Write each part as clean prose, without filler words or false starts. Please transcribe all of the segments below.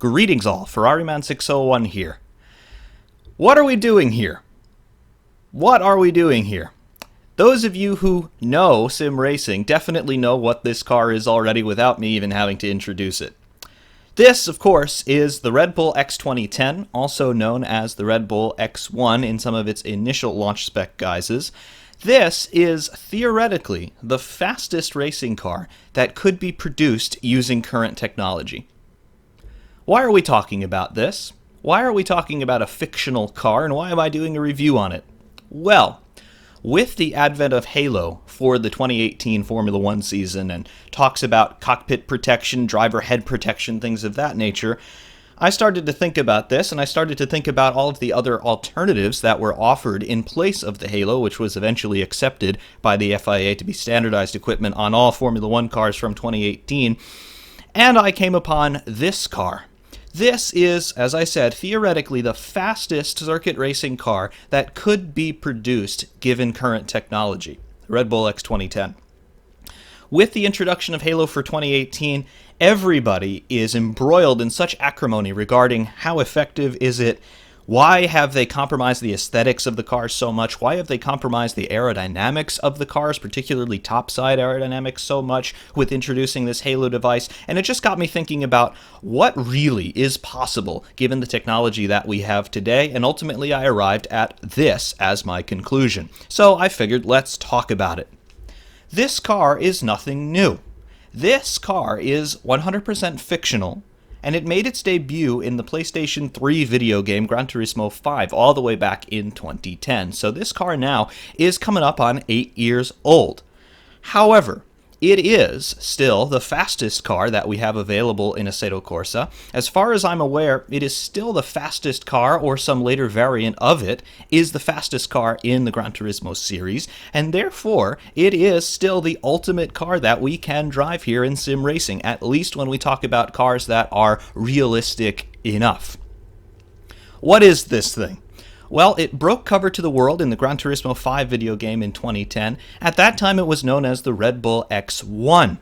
Greetings all, Ferrariman601 here. What are we doing here? What are we doing here? Those of you who know sim racing definitely know what this car is already without me even having to introduce it. This, of course, is the Red Bull X2010, also known as the Red Bull X1 in some of its initial launch spec guises. This is theoretically the fastest racing car that could be produced using current technology. Why are we talking about this? Why are we talking about a fictional car, and why am I doing a review on it? Well, with the advent of Halo for the 2018 Formula One season and talks about cockpit protection, driver head protection, things of that nature, I started to think about this, and I started to think about all of the other alternatives that were offered in place of the Halo, which was eventually accepted by the FIA to be standardized equipment on all Formula One cars from 2018, and I came upon this car. This is, as I said, theoretically the fastest circuit racing car that could be produced given current technology, the Red Bull X2010. With the introduction of Halo for 2018, everybody is embroiled in such acrimony regarding how effective is it. Why have they compromised the aesthetics of the cars so much? Why have they compromised the aerodynamics of the cars, particularly topside aerodynamics, so much with introducing this Halo device? And it just got me thinking about what really is possible given the technology that we have today, and ultimately I arrived at this as my conclusion. So I figured, let's talk about it. This car is nothing new. This car is 100% fictional, and it made its debut in the PlayStation 3 video game Gran Turismo 5 all the way back in 2010. So this car now is coming up on 8 years old. However, it is still the fastest car that we have available in Assetto Corsa. As far as I'm aware, it is still the fastest car, or some later variant of it, is the fastest car in the Gran Turismo series, and therefore, it is still the ultimate car that we can drive here in sim racing, at least when we talk about cars that are realistic enough. What is this thing? Well, it broke cover to the world in the Gran Turismo 5 video game in 2010. At that time, it was known as the Red Bull X1.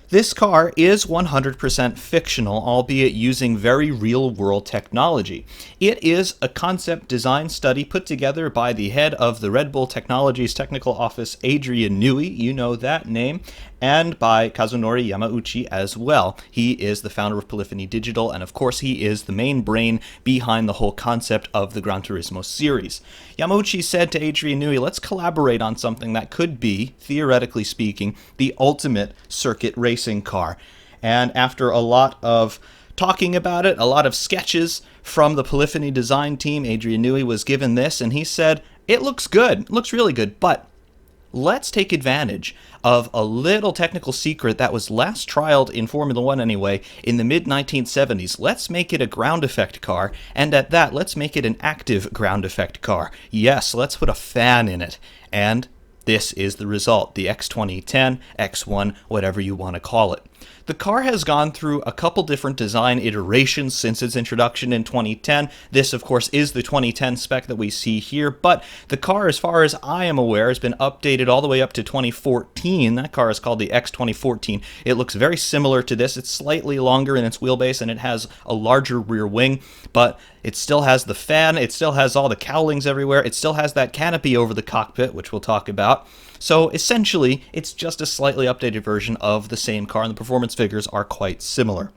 This car is 100% fictional, albeit using very real-world technology. It is a concept design study put together by the head of the Red Bull Technologies Technical Office, Adrian Newey, you know that name, and by Kazunori Yamauchi as well. He is the founder of Polyphony Digital, and of course he is the main brain behind the whole concept of the Gran Turismo series. Yamauchi said to Adrian Newey, let's collaborate on something that could be, theoretically speaking, the ultimate circuit racing car. And after a lot of talking about it, a lot of sketches from the Polyphony design team, Adrian Newey was given this, and he said, it looks good, it looks really good, but let's take advantage of a little technical secret that was last trialed in Formula One anyway in the mid-1970s. Let's make it a ground effect car, and at that, let's make it an active ground effect car. Yes, let's put a fan in it, and this is the result, the X2010, X1, whatever you want to call it. The car has gone through a couple different design iterations since its introduction in 2010. This, of course, is the 2010 spec that we see here, but the car, as far as I am aware, has been updated all the way up to 2014. That car is called the X2014. It looks very similar to this. It's slightly longer in its wheelbase, and it has a larger rear wing, but it still has the fan, it still has all the cowlings everywhere, it still has that canopy over the cockpit, which we'll talk about. So essentially, it's just a slightly updated version of the same car, and the performance figures are quite similar.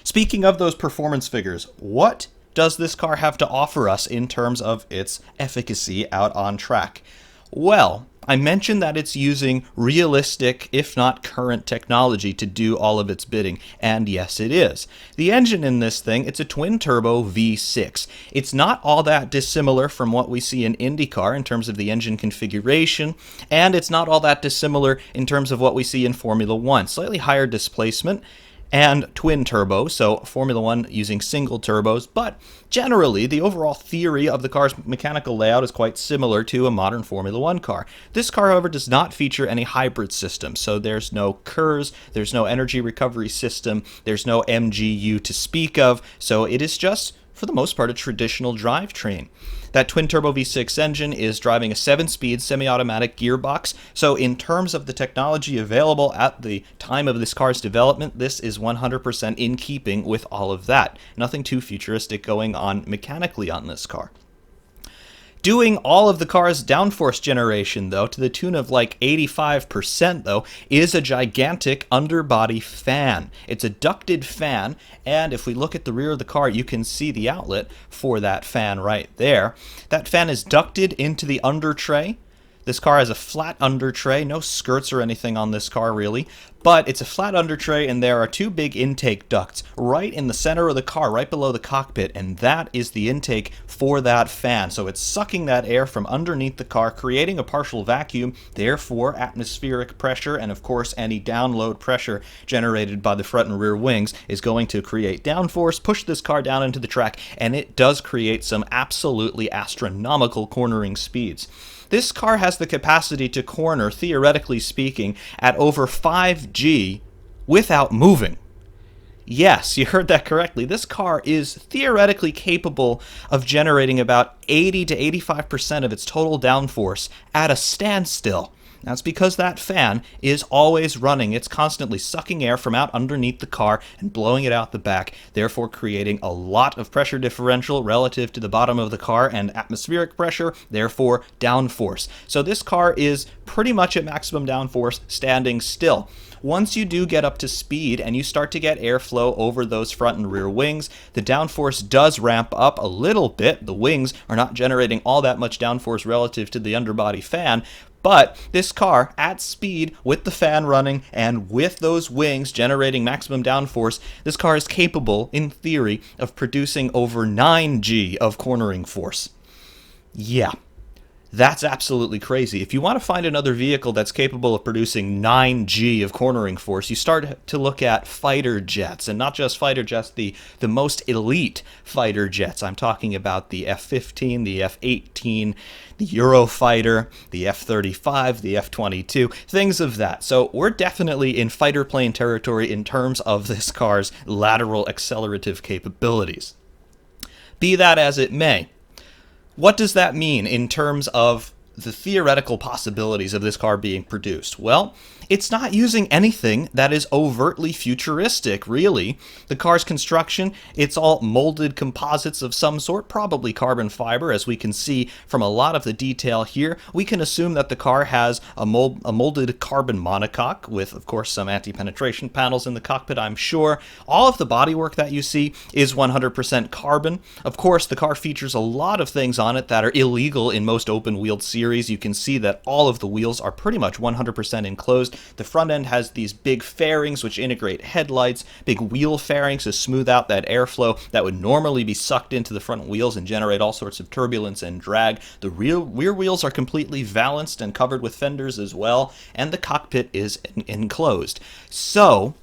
Speaking of those performance figures, what does this car have to offer us in terms of its efficacy out on track? Well, I mentioned that it's using realistic, if not current technology to do all of its bidding, and yes it is. The engine in this thing, it's a twin-turbo V6. It's not all that dissimilar from what we see in IndyCar in terms of the engine configuration, and it's not all that dissimilar in terms of what we see in Formula One. Slightly higher displacement, and twin turbo, so Formula One using single turbos, but generally the overall theory of the car's mechanical layout is quite similar to a modern Formula One car. This car, however, does not feature any hybrid system, so there's no KERS, there's no energy recovery system, there's no MGU to speak of, so it is just, for for the most part, a traditional drivetrain. That twin-turbo V6 engine is driving a 7-speed semi-automatic gearbox, so in terms of the technology available at the time of this car's development, this is 100% in keeping with all of that. Nothing too futuristic going on mechanically on this car. Doing all of the car's downforce generation, though, to the tune of like 85%, though, is a gigantic underbody fan. It's a ducted fan, and if we look at the rear of the car, you can see the outlet for that fan right there. That fan is ducted into the under tray. This car has a flat under tray, no skirts or anything on this car really, but it's a flat under tray and there are two big intake ducts right in the center of the car, right below the cockpit, and that is the intake for that fan. So it's sucking that air from underneath the car, creating a partial vacuum, therefore atmospheric pressure, and of course any download pressure generated by the front and rear wings is going to create downforce, push this car down into the track, and it does create some absolutely astronomical cornering speeds. This car has the capacity to corner, theoretically speaking, at over 5G without moving. Yes, you heard that correctly. This car is theoretically capable of generating about 80 to 85% of its total downforce at a standstill. That's because that fan is always running. It's constantly sucking air from out underneath the car and blowing it out the back, therefore creating a lot of pressure differential relative to the bottom of the car and atmospheric pressure, therefore downforce. So this car is pretty much at maximum downforce standing still. Once you do get up to speed and you start to get airflow over those front and rear wings, the downforce does ramp up a little bit. The wings are not generating all that much downforce relative to the underbody fan, but this car, at speed, with the fan running, and with those wings generating maximum downforce, this car is capable, in theory, of producing over 9G of cornering force. Yeah. That's absolutely crazy. If you want to find another vehicle that's capable of producing 9G of cornering force, you start to look at fighter jets, and not just fighter jets, the most elite fighter jets. I'm talking about the F-15, the F-18, the Eurofighter, the F-35, the F-22, things of that. So we're definitely in fighter plane territory in terms of this car's lateral accelerative capabilities. Be that as it may, what does that mean in terms of the theoretical possibilities of this car being produced? Well, it's not using anything that is overtly futuristic, really. The car's construction, it's all molded composites of some sort, probably carbon fiber, as we can see from a lot of the detail here. We can assume that the car has a molded carbon monocoque with, of course, some anti-penetration panels in the cockpit, I'm sure. All of the bodywork that you see is 100% carbon. Of course, the car features a lot of things on it that are illegal in most open-wheeled series. You can see that all of the wheels are pretty much 100% enclosed. The front end has these big fairings which integrate headlights, big wheel fairings to smooth out that airflow that would normally be sucked into the front wheels and generate all sorts of turbulence and drag. The rear wheels are completely valanced and covered with fenders as well, and the cockpit is enclosed. So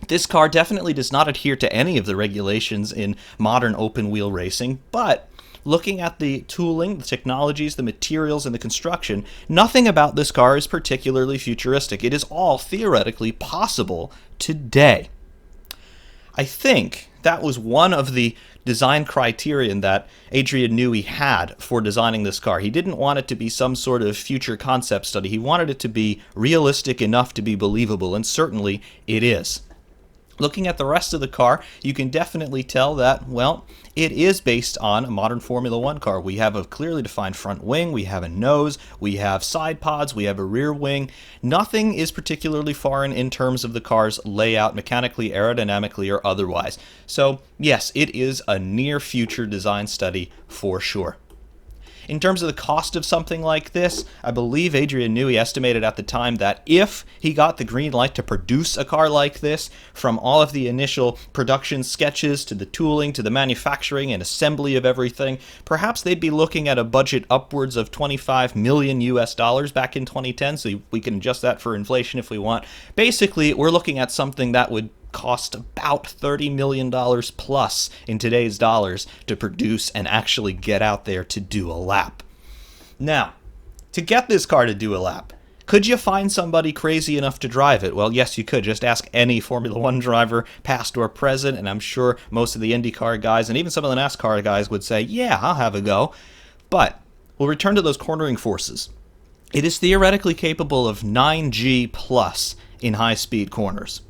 this car definitely does not adhere to any of the regulations in modern open-wheel racing, but looking at the tooling, the technologies, the materials, and the construction, nothing about this car is particularly futuristic. It is all theoretically possible today. I think that was one of the design criterion that Adrian Newey had for designing this car. He didn't want it to be some sort of future concept study. He wanted it to be realistic enough to be believable, and certainly it is. Looking at the rest of the car, you can definitely tell that, well, it is based on a modern Formula One car. We have a clearly defined front wing, we have a nose, we have side pods, we have a rear wing. Nothing is particularly foreign in terms of the car's layout, mechanically, aerodynamically, or otherwise. So, yes, it is a near-future design study for sure. In terms of the cost of something like this, I believe Adrian Newey estimated at the time that if he got the green light to produce a car like this, from all of the initial production sketches to the tooling to the manufacturing and assembly of everything, perhaps they'd be looking at a budget upwards of 25 million US dollars back in 2010, so we can adjust that for inflation if we want. Basically, we're looking at something that would cost about $30 million plus in today's dollars to produce and actually get out there to do a lap. Now, to get this car to do a lap, Could you find somebody crazy enough to drive it? Well, yes, you could. Just ask any Formula One driver, past or present, and I'm sure most of the IndyCar guys and even some of the NASCAR guys would say, yeah, I'll have a go. But we'll return to those cornering forces. It is theoretically capable of 9G plus in high-speed corners.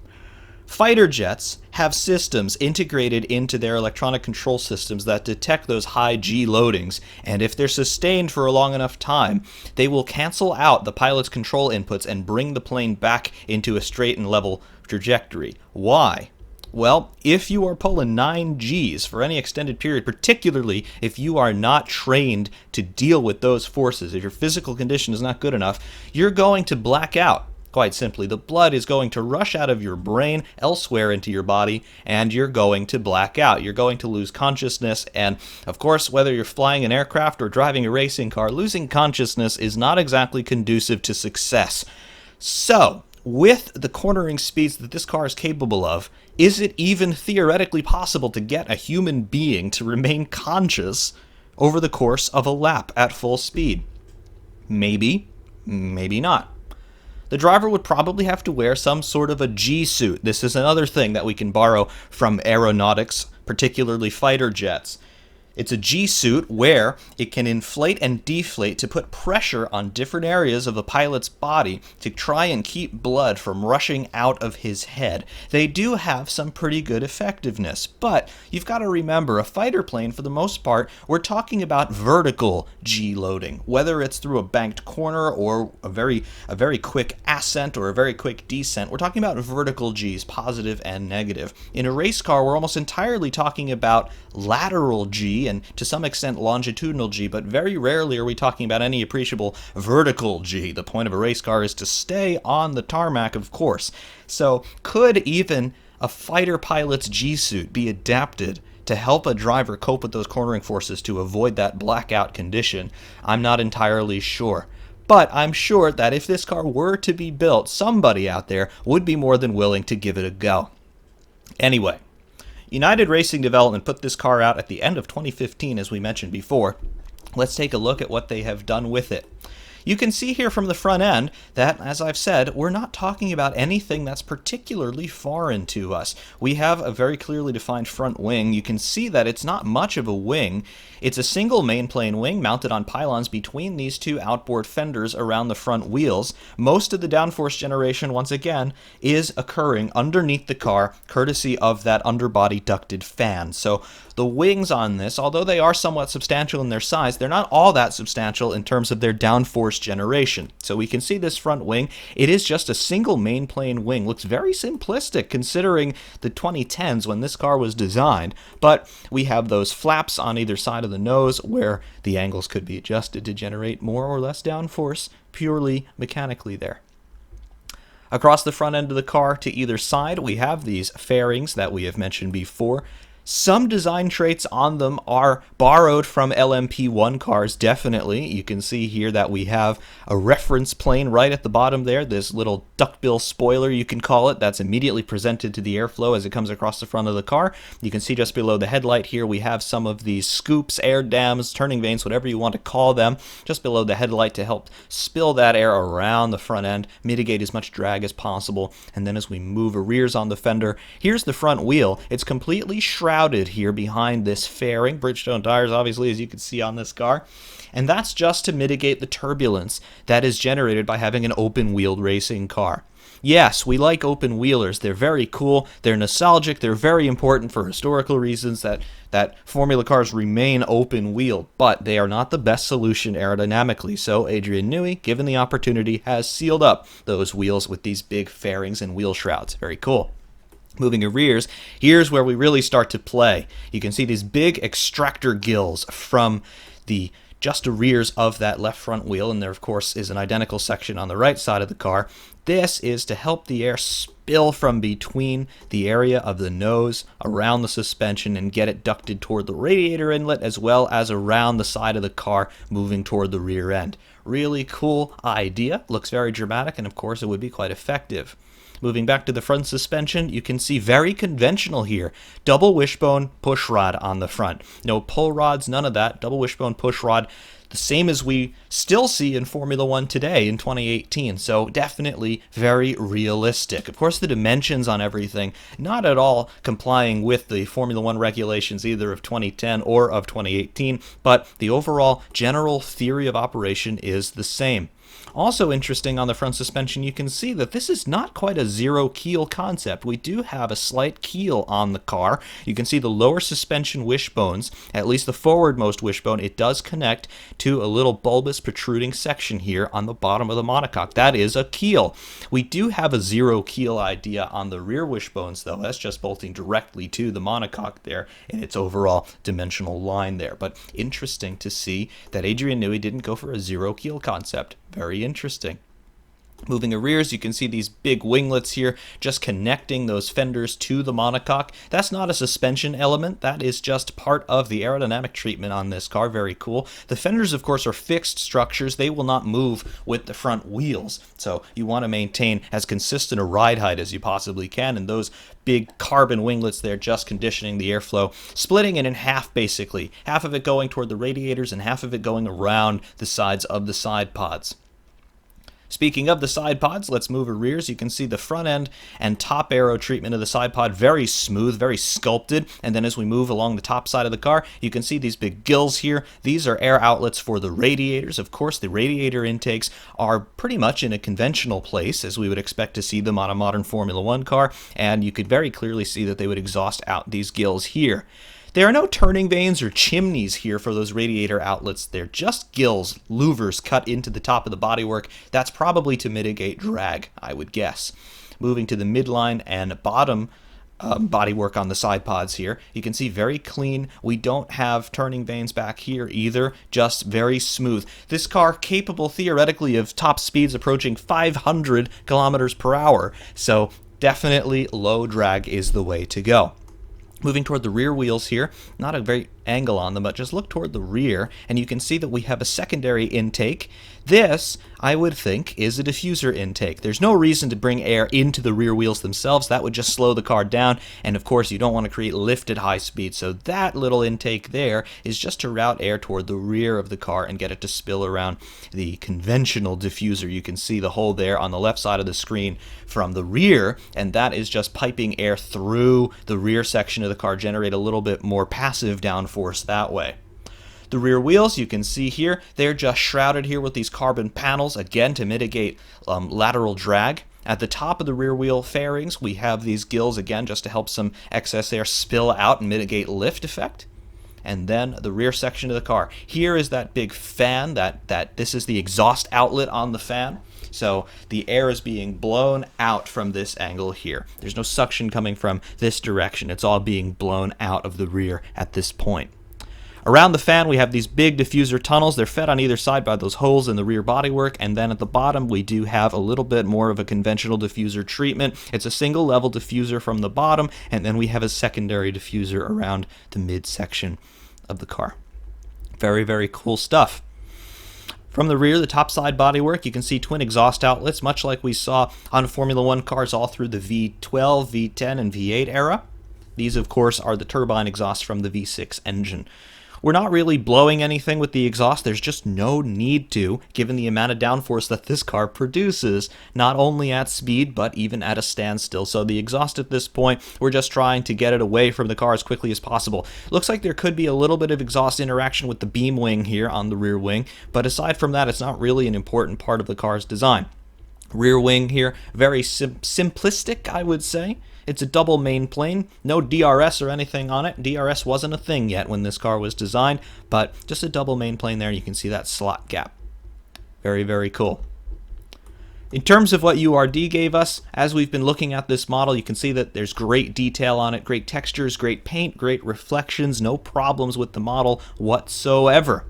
Fighter jets have systems integrated into their electronic control systems that detect those high G loadings, and if they're sustained for a long enough time, they will cancel out the pilot's control inputs and bring the plane back into a straight and level trajectory. Why? Well, if you are pulling 9 Gs for any extended period, particularly if you are not trained to deal with those forces, if your physical condition is not good enough, you're going to black out. Quite simply, the blood is going to rush out of your brain elsewhere into your body, and you're going to black out. You're going to lose consciousness, and of course, whether you're flying an aircraft or driving a racing car, losing consciousness is not exactly conducive to success. So, with the cornering speeds that this car is capable of, is it even theoretically possible to get a human being to remain conscious over the course of a lap at full speed? Maybe, maybe not. The driver would probably have to wear some sort of a G-suit. This is another thing that we can borrow from aeronautics, particularly fighter jets. It's a G-suit where it can inflate and deflate to put pressure on different areas of the pilot's body to try and keep blood from rushing out of his head. They do have some pretty good effectiveness, but you've got to remember, a fighter plane, for the most part, we're talking about vertical G loading, whether it's through a banked corner or a very quick ascent or a very quick descent. We're talking about vertical Gs, positive and negative. In a race car, we're almost entirely talking about lateral G and to some extent longitudinal G, but very rarely are we talking about any appreciable vertical G. The point of a race car is to stay on the tarmac, of course. So could even a fighter pilot's G-suit be adapted to help a driver cope with those cornering forces to avoid that blackout condition? I'm not entirely sure. But I'm sure that if this car were to be built, somebody out there would be more than willing to give it a go. Anyway, United Racing Development put this car out at the end of 2015, as we mentioned before. Let's take a look at what they have done with it. You can see here from the front end that, as I've said, we're not talking about anything that's particularly foreign to us. We have a very clearly defined front wing. You can see that it's not much of a wing. It's a single main plane wing mounted on pylons between these two outboard fenders around the front wheels. Most of the downforce generation, once again, is occurring underneath the car, courtesy of that underbody ducted fan. So the wings on this, although they are somewhat substantial in their size, they're not all that substantial in terms of their downforce generation. So we can see this front wing. It is just a single main plane wing. Looks very simplistic considering the 2010s when this car was designed, but we have those flaps on either side of the nose where the angles could be adjusted to generate more or less downforce purely mechanically there. Across the front end of the car to either side, we have these fairings that we have mentioned before. Some design traits on them are borrowed from LMP1 cars, definitely. You can see here that we have a reference plane right at the bottom there, this little duckbill spoiler, you can call it, that's immediately presented to the airflow as it comes across the front of the car. You can see just below the headlight here we have some of these scoops, air dams, turning vanes, whatever you want to call them, just below the headlight to help spill that air around the front end, mitigate as much drag as possible. And then as we move rears on the fender, here's the front wheel. It's completely shrouded here behind this fairing, Bridgestone tires obviously, as you can see on this car, and that's just to mitigate the turbulence that is generated by having an open-wheeled racing car. Yes, we like open-wheelers. They're very cool, they're nostalgic, they're very important for historical reasons that Formula cars remain open-wheeled, but they are not the best solution aerodynamically, so Adrian Newey, given the opportunity, has sealed up those wheels with these big fairings and wheel shrouds. Very cool. Moving to rears, here's where we really start to play. You can see these big extractor gills from the just rears of that left front wheel, and there of course is an identical section on the right side of the car. This is to help the air spill from between the area of the nose around the suspension and get it ducted toward the radiator inlet as well as around the side of the car moving toward the rear end. Really cool idea, looks very dramatic, and of course it would be quite effective. Moving back to the front suspension, you can see very conventional here. Double wishbone push rod on the front. No pull rods, none of that. Double wishbone push rod. The same as we still see in Formula One today in 2018, so definitely very realistic. Of course, the dimensions on everything, not at all complying with the Formula One regulations either of 2010 or of 2018, but the overall general theory of operation is the same. Also interesting on the front suspension, you can see that this is not quite a zero keel concept. We do have a slight keel on the car. You can see the lower suspension wishbones, at least the forwardmost wishbone, it does connect to a little bulbous protruding section here on the bottom of the monocoque. That is a keel. We do have a zero keel idea on the rear wishbones though. That's just bolting directly to the monocoque there in its overall dimensional line there. But interesting to see that Adrian Newey didn't go for a zero keel concept. Very interesting. Moving the rears, you can see these big winglets here just connecting those fenders to the monocoque. That's not a suspension element, that is just part of the aerodynamic treatment on this car. Very cool. The fenders, of course, are fixed structures. They will not move with the front wheels, so you want to maintain as consistent a ride height as you possibly can, and those big carbon winglets there just conditioning the airflow, splitting it in half basically. Half of it going toward the radiators and half of it going around the sides of the side pods. Speaking of the side pods, let's move our rears. You can see the front end and top aero treatment of the side pod, very smooth, very sculpted. And then as we move along the top side of the car, you can see these big gills here. These are air outlets for the radiators. Of course, the radiator intakes are pretty much in a conventional place, as we would expect to see them on a modern Formula One car. And you could very clearly see that they would exhaust out these gills here. There are no turning vanes or chimneys here for those radiator outlets. They're just gills, louvers cut into the top of the bodywork. That's probably to mitigate drag, I would guess. Moving to the midline and bottom bodywork on the side pods here, you can see very clean. We don't have turning vanes back here either, just very smooth. This car capable theoretically of top speeds approaching 500 kilometers per hour, so definitely low drag is the way to go. Moving toward the rear wheels here, not a great angle on them, but just look toward the rear, and you can see that we have a secondary intake. This, I would think, is a diffuser intake. There's no reason to bring air into the rear wheels themselves. That would just slow the car down, and of course you don't want to create lift at high speed, so that little intake there is just to route air toward the rear of the car and get it to spill around the conventional diffuser. You can see the hole there on the left side of the screen from the rear, and that is just piping air through the rear section of the car, generate a little bit more passive downforce that way. The rear wheels, you can see here, they're just shrouded here with these carbon panels, again to mitigate lateral drag. At the top of the rear wheel fairings, we have these gills again just to help some excess air spill out and mitigate lift effect. And then the rear section of the car. Here is that big fan, this is the exhaust outlet on the fan. So the air is being blown out from this angle here. There's no suction coming from this direction. It's all being blown out of the rear at this point. Around the fan, we have these big diffuser tunnels. They're fed on either side by those holes in the rear bodywork, and then at the bottom, we do have a little bit more of a conventional diffuser treatment. It's a single level diffuser from the bottom, and then we have a secondary diffuser around the midsection of the car. Very, very cool stuff. From the rear, the top side bodywork, you can see twin exhaust outlets, much like we saw on Formula One cars all through the V12, V10, and V8 era. These, of course, are the turbine exhaust from the V6 engine. We're not really blowing anything with the exhaust. There's just no need to, given the amount of downforce that this car produces, not only at speed, but even at a standstill. So the exhaust at this point, we're just trying to get it away from the car as quickly as possible. Looks like there could be a little bit of exhaust interaction with the beam wing here on the rear wing, but aside from that, it's not really an important part of the car's design. Rear wing here, very simplistic, I would say. It's a double main plane, no DRS or anything on it. DRS wasn't a thing yet when this car was designed, but just a double main plane there. You can see that slot gap. Very, very cool. In terms of what URD gave us, as we've been looking at this model, you can see that there's great detail on it, great textures, great paint, great reflections, no problems with the model whatsoever.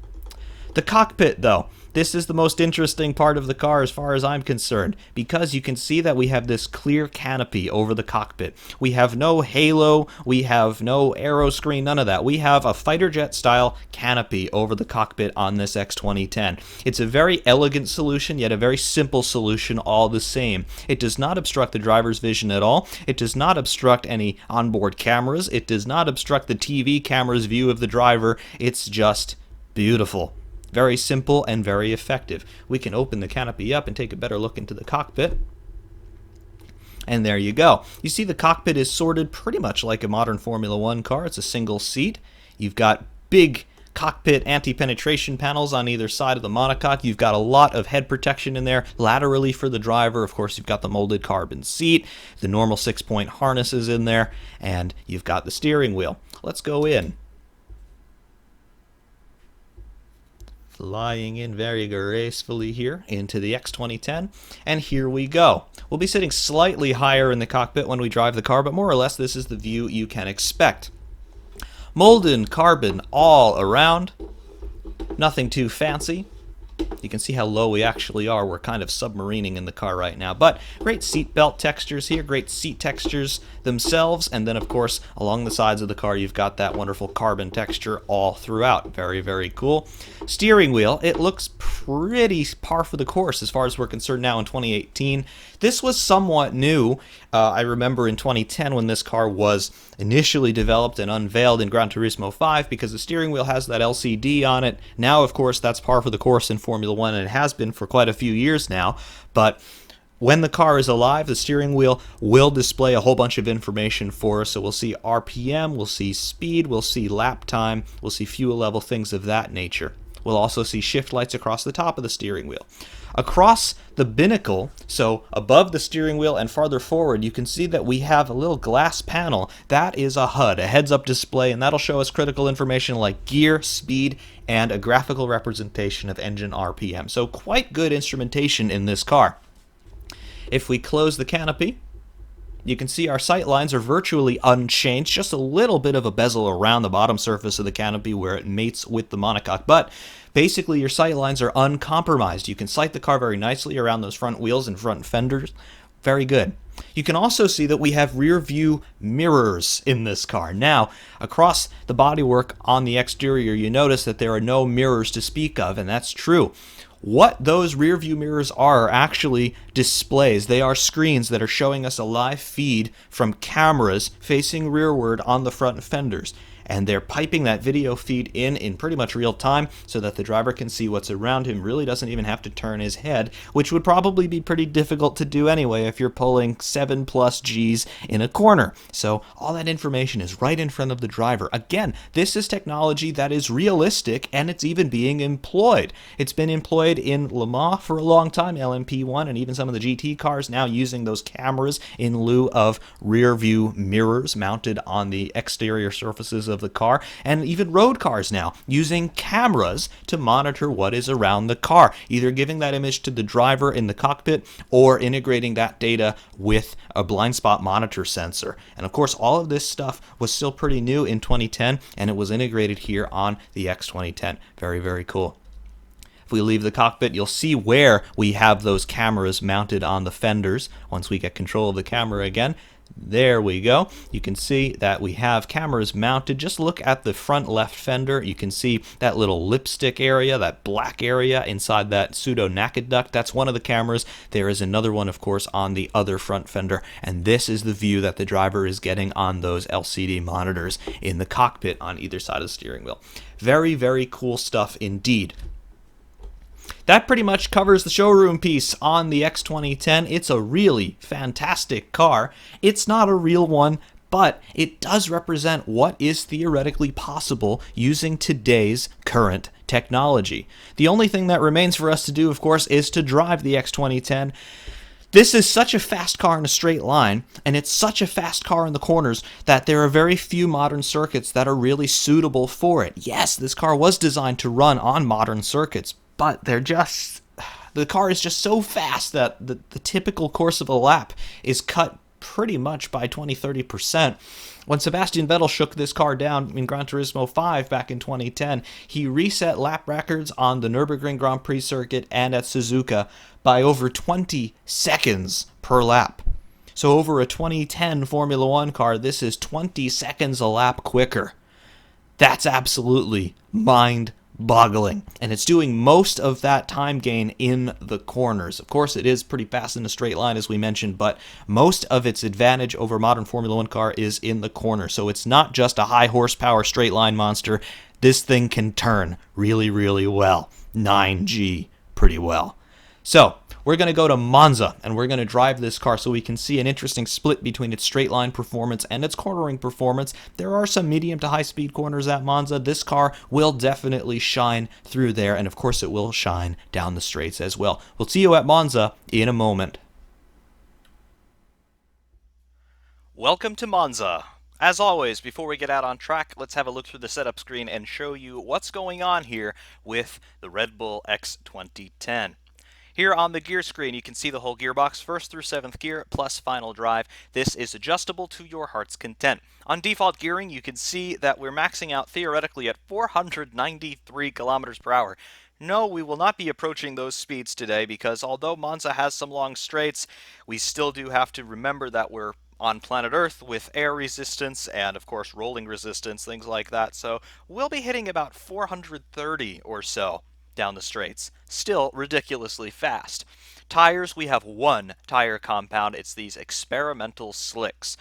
The cockpit, though, This is the most interesting part of the car as far as I'm concerned, because you can see that we have this clear canopy over the cockpit. We have no halo, we have no aero screen, none of that. We have a fighter jet style canopy over the cockpit on this X2010. It's a very elegant solution, yet a very simple solution all the same. It does not obstruct the driver's vision at all. It does not obstruct any onboard cameras. It does not obstruct the TV camera's view of the driver. It's just beautiful. Very simple and very effective. We can open the canopy up and take a better look into the cockpit. And there you go. You see the cockpit is sorted pretty much like a modern Formula One car. It's a single seat. You've got big cockpit anti-penetration panels on either side of the monocoque. You've got a lot of head protection in there laterally for the driver. Of course, you've got the molded carbon seat, the normal 6-point harnesses in there, and you've got the steering wheel. Let's go in. Flying in very gracefully here into the X2010, and here we go. We'll be sitting slightly higher in the cockpit when we drive the car, but more or less this is the view you can expect. Molded carbon all around, nothing too fancy. You can see how low we actually are. We're kind of submarining in the car right now. But great seat belt textures here, great seat textures themselves. And then, of course, along the sides of the car, you've got that wonderful carbon texture all throughout. Very, very cool. Steering wheel, it looks pretty par for the course as far as we're concerned now in 2018. This was somewhat new. I remember in 2010 when this car was initially developed and unveiled in Gran Turismo 5 because the steering wheel has that LCD on it. Now, of course, that's par for the course in Formula One, and it has been for quite a few years now. But when the car is alive, the steering wheel will display a whole bunch of information for us. So we'll see RPM, we'll see speed, we'll see lap time, we'll see fuel level, things of that nature. We'll also see shift lights across the top of the steering wheel. Across the binnacle, so above the steering wheel and farther forward, you can see that we have a little glass panel. That is a HUD, a heads-up display, and that'll show us critical information like gear, speed, and a graphical representation of engine RPM. So quite good instrumentation in this car. If we close the canopy, you can see our sight lines are virtually unchanged, just a little bit of a bezel around the bottom surface of the canopy where it mates with the monocoque, but basically your sight lines are uncompromised. You can sight the car very nicely around those front wheels and front fenders. Very good. You can also see that we have rear view mirrors in this car. Now, across the bodywork on the exterior, you notice that there are no mirrors to speak of, and that's true. What those rear view mirrors are actually displays. They are screens that are showing us a live feed from cameras facing rearward on the front fenders. And they're piping that video feed in pretty much real time so that the driver can see what's around him, really doesn't even have to turn his head, which would probably be pretty difficult to do anyway if you're pulling 7+ Gs in a corner. So all that information is right in front of the driver. Again, this is technology that is realistic, and it's even being employed. It's been employed in Le Mans for a long time, LMP1, and even some of the GT cars now using those cameras in lieu of rear view mirrors mounted on the exterior surfaces of the car, and even road cars now using cameras to monitor what is around the car, either giving that image to the driver in the cockpit or integrating that data with a blind spot monitor sensor. And of course, all of this stuff was still pretty new in 2010, and it was integrated here on the X2010. Very, very cool. If we leave the cockpit, you'll see where we have those cameras mounted on the fenders. Once we get control of the camera again, there we go. You can see that we have cameras mounted. Just look at the front left fender. You can see that little lipstick area, that black area inside that pseudo naked duct. That's one of the cameras. There is another one, of course, on the other front fender. And this is the view that the driver is getting on those LCD monitors in the cockpit on either side of the steering wheel. Very, very cool stuff indeed. That pretty much covers the showroom piece on the X2010. It's a really fantastic car. It's not a real one, but it does represent what is theoretically possible using today's current technology. The only thing that remains for us to do, of course, is to drive the X2010. This is such a fast car in a straight line, and it's such a fast car in the corners that there are very few modern circuits that are really suitable for it. Yes, this car was designed to run on modern circuits, but the car is just so fast that the typical course of a lap is cut pretty much by 20-30%. When Sebastian Vettel shook this car down in Gran Turismo 5 back in 2010, he reset lap records on the Nürburgring Grand Prix circuit and at Suzuka by over 20 seconds per lap. So over a 2010 Formula One car, this is 20 seconds a lap quicker. That's absolutely mind-boggling. And it's doing most of that time gain in the corners. Of course, it is pretty fast in a straight line, as we mentioned, but most of its advantage over a modern Formula One car is in the corner. So it's not just a high horsepower straight line monster. This thing can turn really, really well. 9G pretty well. So we're going to go to Monza, and we're going to drive this car so we can see an interesting split between its straight line performance and its cornering performance. There are some medium to high speed corners at Monza. This car will definitely shine through there, and of course it will shine down the straights as well. We'll see you at Monza in a moment. Welcome to Monza. As always, before we get out on track, let's have a look through the setup screen and show you what's going on here with the Red Bull X2010. Here on the gear screen, you can see the whole gearbox, 1st through 7th gear, plus final drive. This is adjustable to your heart's content. On default gearing, you can see that we're maxing out theoretically at 493 kilometers per hour. No, we will not be approaching those speeds today because although Monza has some long straights, we still do have to remember that we're on planet Earth with air resistance and, of course, rolling resistance, things like that. So we'll be hitting about 430 or so down the straights. Still ridiculously fast. Tires, we have one tire compound. It's these experimental slicks.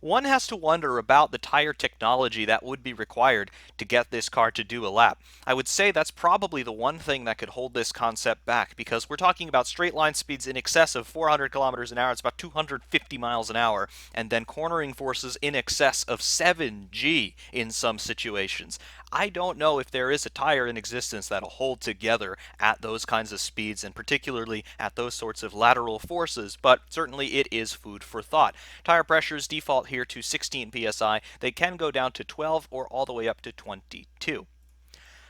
One has to wonder about the tire technology that would be required to get this car to do a lap. I would say that's probably the one thing that could hold this concept back, because we're talking about straight line speeds in excess of 400 kilometers an hour. It's about 250 miles an hour, and then cornering forces in excess of 7G in some situations. I don't know if there is a tire in existence that'll hold together at those kinds of speeds, and particularly at those sorts of lateral forces, but certainly it is food for thought. Tire pressures default here to 16 psi. They can go down to 12 or all the way up to 22.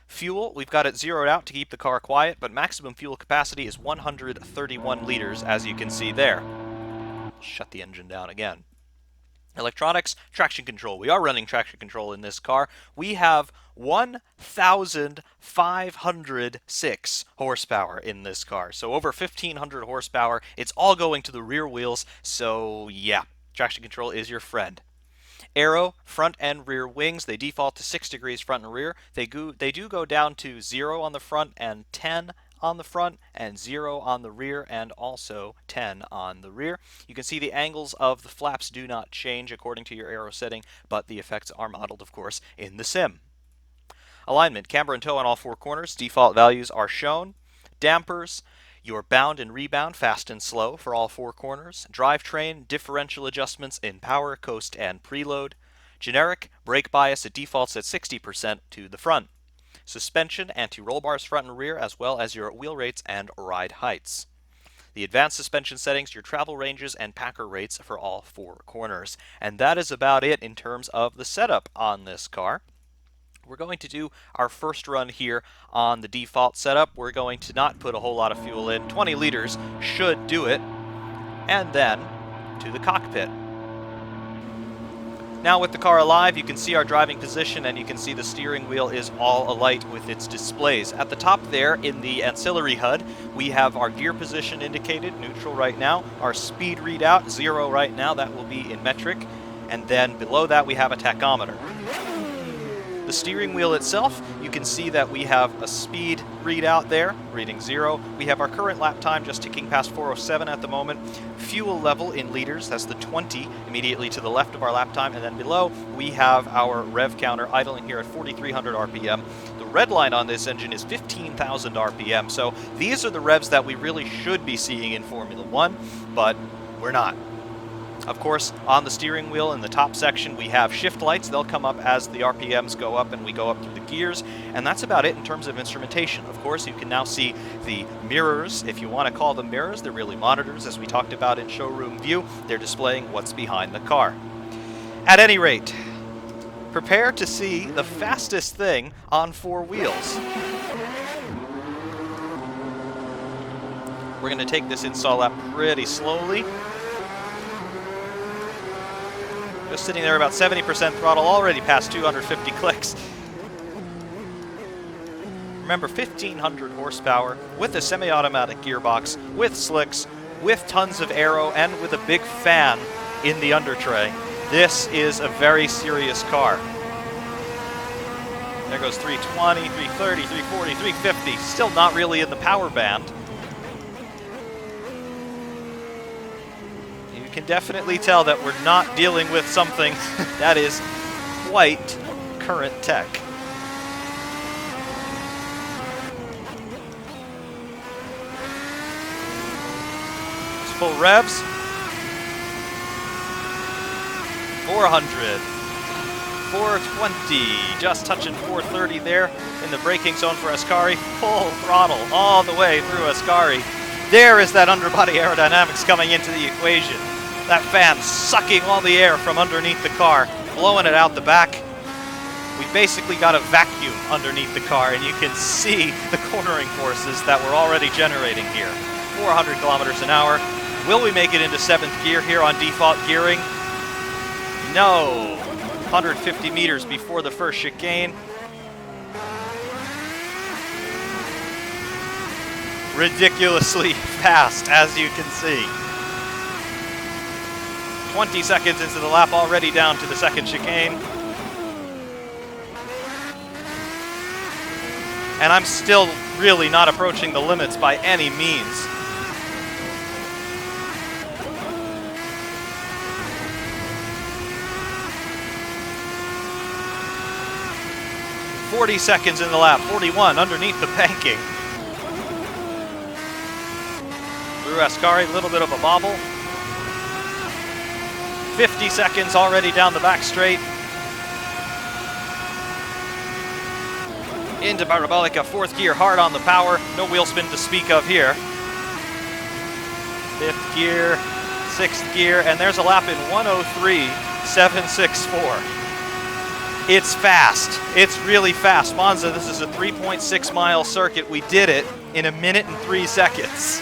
Fuel, we've got it zeroed out to keep the car quiet, but maximum fuel capacity is 131 liters, as you can see there. Shut the engine down again. Electronics, traction control. We are running traction control in this car. We have 1,506 horsepower in this car. So over 1,500 horsepower. It's all going to the rear wheels. So yeah, traction control is your friend. Aero, front and rear wings, they default to 6 degrees front and rear. They do go down to 0 on the front and 10 on the front, and 0 on the rear, and also 10 on the rear. You can see the angles of the flaps do not change according to your aero setting, but the effects are modeled, of course, in the sim. Alignment, camber and toe on all 4 corners. Default values are shown. Dampers, your bound and rebound, fast and slow for all 4 corners. Drivetrain, differential adjustments in power, coast, and preload. Generic, brake bias, it defaults at 60% to the front. Suspension, anti-roll bars front and rear, as well as your wheel rates and ride heights. The advanced suspension settings, your travel ranges, and packer rates for all 4 corners. And that is about it in terms of the setup on this car. We're going to do our first run here on the default setup. We're going to not put a whole lot of fuel in. 20 liters should do it. And then to the cockpit. Now with the car alive, you can see our driving position, and you can see the steering wheel is all alight with its displays. At the top there in the ancillary HUD, we have our gear position indicated, neutral right now, our speed readout, 0 right now, that will be in metric, and then below that we have a tachometer. The steering wheel itself, you can see that we have a speed readout there, reading 0. We have our current lap time just ticking past 407 at the moment. Fuel level in liters, that's the 20 immediately to the left of our lap time, and then below we have our rev counter idling here at 4,300 RPM. The red line on this engine is 15,000 RPM, so these are the revs that we really should be seeing in Formula One, but we're not. Of course, on the steering wheel in the top section, we have shift lights. They'll come up as the RPMs go up and we go up through the gears. And that's about it in terms of instrumentation. Of course, you can now see the mirrors, if you want to call them mirrors. They're really monitors, as we talked about in showroom view. They're displaying what's behind the car. At any rate, prepare to see the fastest thing on 4 wheels. We're going to take this install lap pretty slowly. Just sitting there about 70% throttle, already past 250 clicks. Remember, 1,500 horsepower with a semi-automatic gearbox, with slicks, with tons of aero, and with a big fan in the undertray. This is a very serious car. There goes 320, 330, 340, 350. Still not really in the power band. You can definitely tell that we're not dealing with something that is quite current tech. Full revs. 400. 420. Just touching 430 there in the braking zone for Ascari. Full throttle all the way through Ascari. There is that underbody aerodynamics coming into the equation. That fan sucking all the air from underneath the car, blowing it out the back. We basically got a vacuum underneath the car, and you can see the cornering forces that we're already generating here. 400 kilometers an hour. Will we make it into 7th gear here on default gearing? No. 150 meters before the first chicane. Ridiculously fast, as you can see. 20 seconds into the lap, already down to the second chicane. And I'm still really not approaching the limits by any means. .40 seconds in the lap, 41 underneath the banking. Through Ascari, a little bit of a bobble. 50 seconds already down the back straight. Into Parabolica, 4th gear, hard on the power. No wheel spin to speak of here. 5th gear, 6th gear, and there's a lap in 1:03.764. It's fast. It's really fast. Monza, this is a 3.6 mile circuit. We did it in 1 minute and 3 seconds.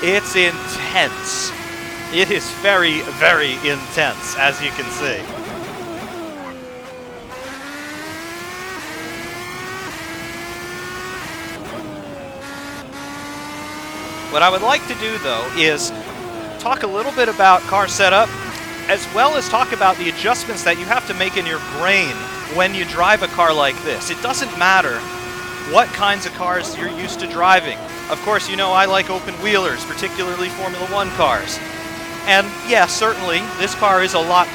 It's intense. It is very, very intense, as you can see. What I would like to do, though, is talk a little bit about car setup, as well as talk about the adjustments that you have to make in your brain when you drive a car like this. It doesn't matter what kinds of cars you're used to driving. Of course, you know I like open wheelers, particularly Formula One cars. And yeah, certainly this car is a lot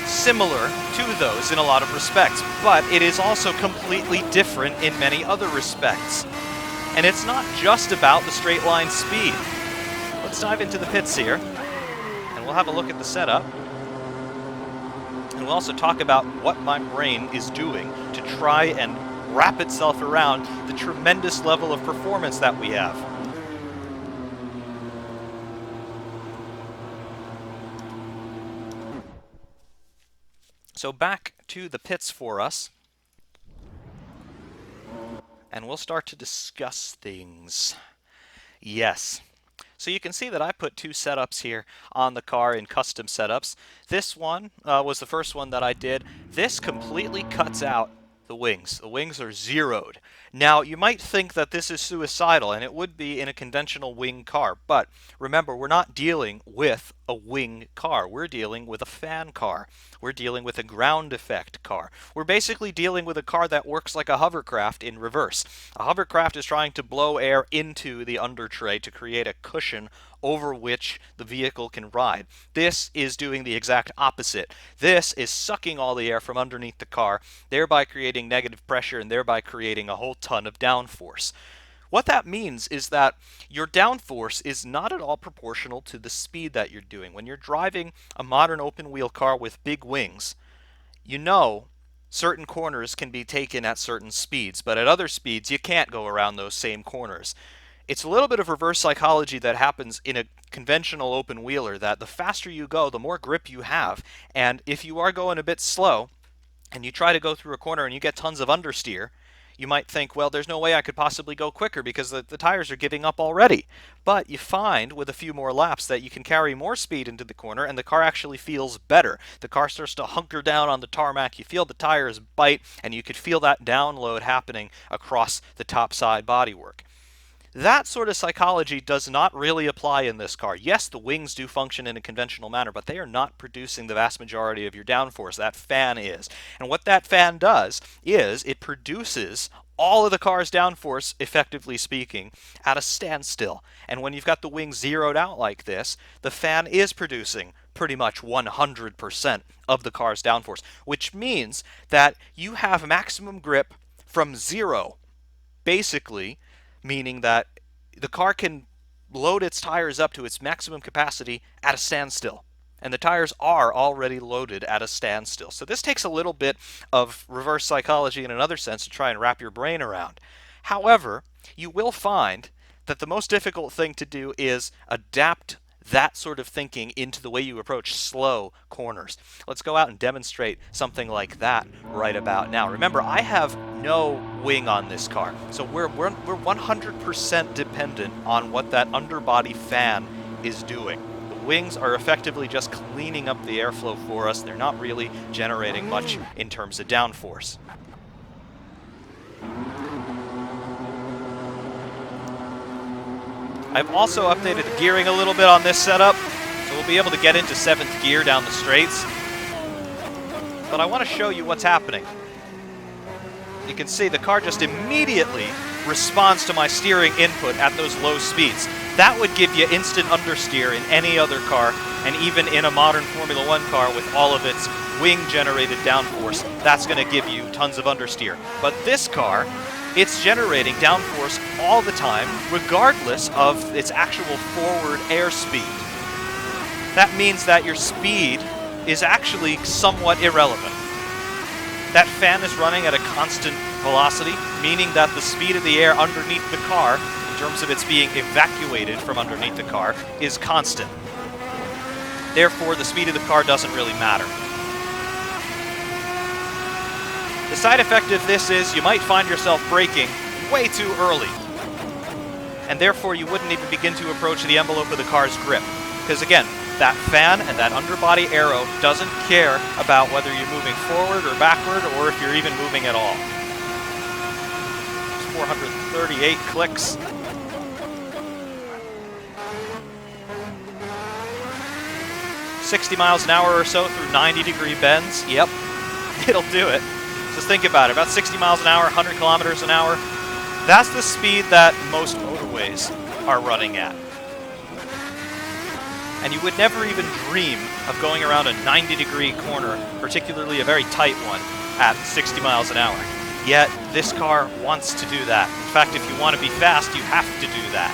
similar to those in a lot of respects, but it is also completely different in many other respects. And it's not just about the straight line speed. Let's dive into the pits here, and we'll have a look at the setup. And we'll also talk about what my brain is doing to try and wrap itself around the tremendous level of performance that we have. So back to the pits for us, and we'll start to discuss things. Yes. So you can see that I put 2 setups here on the car in custom setups. This one was the first one that I did. This completely cuts out the wings. The wings are zeroed. Now, you might think that this is suicidal, and it would be in a conventional wing car, but remember, we're not dealing with a wing car. We're dealing with a fan car. We're dealing with a ground effect car. We're basically dealing with a car that works like a hovercraft in reverse. A hovercraft is trying to blow air into the undertray to create a cushion over which the vehicle can ride. This is doing the exact opposite. This is sucking all the air from underneath the car, thereby creating negative pressure and thereby creating a whole ton of downforce. What that means is that your downforce is not at all proportional to the speed that you're doing. When you're driving a modern open wheel car with big wings, you know certain corners can be taken at certain speeds, but at other speeds you can't go around those same corners. It's a little bit of reverse psychology that happens in a conventional open wheeler, that the faster you go, the more grip you have. And if you are going a bit slow and you try to go through a corner and you get tons of understeer, You might think, well, there's no way I could possibly go quicker because the tires are giving up already. But you find with a few more laps that you can carry more speed into the corner and the car actually feels better. The car starts to hunker down on the tarmac, you feel the tires bite, and you could feel that download happening across the top side bodywork. That sort of psychology does not really apply in this car. Yes, the wings do function in a conventional manner, but they are not producing the vast majority of your downforce. That fan is. And what that fan does is it produces all of the car's downforce, effectively speaking, at a standstill. And when you've got the wings zeroed out like this, the fan is producing pretty much 100% of the car's downforce, which means that you have maximum grip from zero, basically, meaning that the car can load its tires up to its maximum capacity at a standstill. And the tires are already loaded at a standstill. So this takes a little bit of reverse psychology in another sense to try and wrap your brain around. However, you will find that the most difficult thing to do is adapt that sort of thinking into the way you approach slow corners. Let's go out and demonstrate something like that right about now. Remember, I have no wing on this car, so we're 100% dependent on what that underbody fan is doing. The wings are effectively just cleaning up the airflow for us. They're not really generating much in terms of downforce. I've also updated the gearing a little bit on this setup, so we'll be able to get into 7th gear down the straights. But I want to show you what's happening. You can see the car just immediately responds to my steering input at those low speeds. That would give you instant understeer in any other car, and even in a modern Formula 1 car with all of its wing-generated downforce, that's going to give you tons of understeer. But this car, it's generating downforce all the time, regardless of its actual forward airspeed. That means that your speed is actually somewhat irrelevant. That fan is running at a constant velocity, meaning that the speed of the air underneath the car, in terms of its being evacuated from underneath the car, is constant. Therefore, the speed of the car doesn't really matter. The side effect of this is you might find yourself braking way too early, and therefore you wouldn't even begin to approach the envelope of the car's grip. Because again, that fan and that underbody arrow doesn't care about whether you're moving forward or backward or if you're even moving at all. 438 clicks. $60 an hour or so through 90-degree bends. Yep, it'll do it. Just think about it, about 60 miles an hour, 100 kilometers an hour. That's the speed that most motorways are running at. And you would never even dream of going around a 90-degree corner, particularly a very tight one, at 60 miles an hour. Yet, this car wants to do that. In fact, if you want to be fast, you have to do that.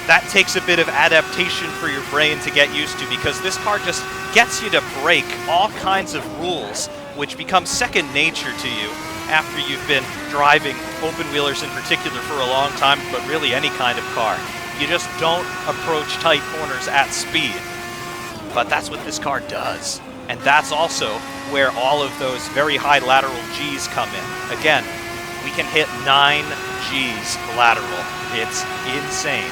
That takes a bit of adaptation for your brain to get used to, because this car just gets you to break all kinds of rules which become second nature to you after you've been driving open-wheelers in particular for a long time, but really any kind of car. You just don't approach tight corners at speed. But that's what this car does. And that's also where all of those very high lateral Gs come in. Again, we can hit 9 Gs lateral. It's insane.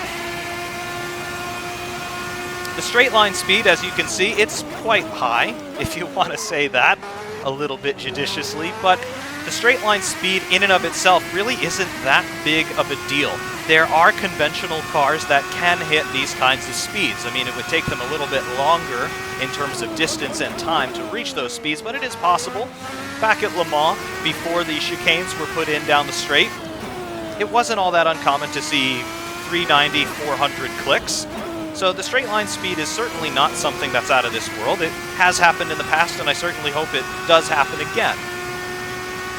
The straight line speed, as you can see, it's quite high, if you want to say that a little bit judiciously, but the straight line speed in and of itself really isn't that big of a deal. There are conventional cars that can hit these kinds of speeds. I mean, it would take them a little bit longer in terms of distance and time to reach those speeds, but it is possible. Back at Le Mans, before the chicanes were put in down the straight, it wasn't all that uncommon to see 390, 400 clicks. So the straight line speed is certainly not something that's out of this world. It has happened in the past, and I certainly hope it does happen again.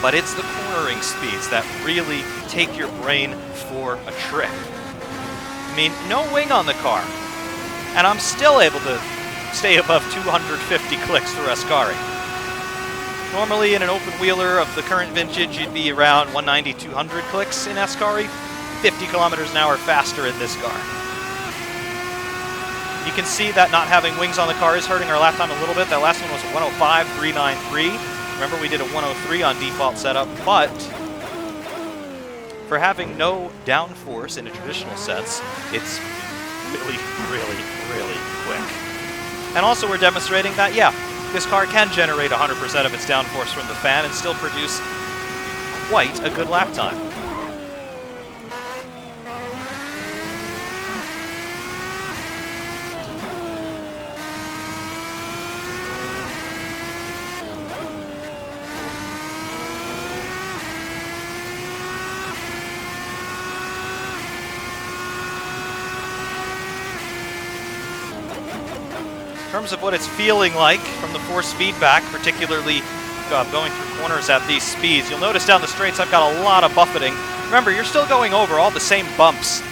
But it's the cornering speeds that really take your brain for a trip. I mean, no wing on the car, and I'm still able to stay above 250 clicks through Ascari. Normally in an open wheeler of the current vintage, you'd be around 190, 200 clicks in Ascari, 50 kilometers an hour faster in this car. You can see that not having wings on the car is hurting our lap time a little bit. That last one was a 105.393. Remember, we did a 103 on default setup, but For having no downforce in a traditional sense, it's really, really, really quick. And also we're demonstrating that, yeah, this car can generate 100% of its downforce from the fan and still produce quite a good lap time. In terms of what it's feeling like from the force feedback, particularly going through corners at these speeds, you'll notice down the straights I've got a lot of buffeting. Remember, you're still going over all the same bumps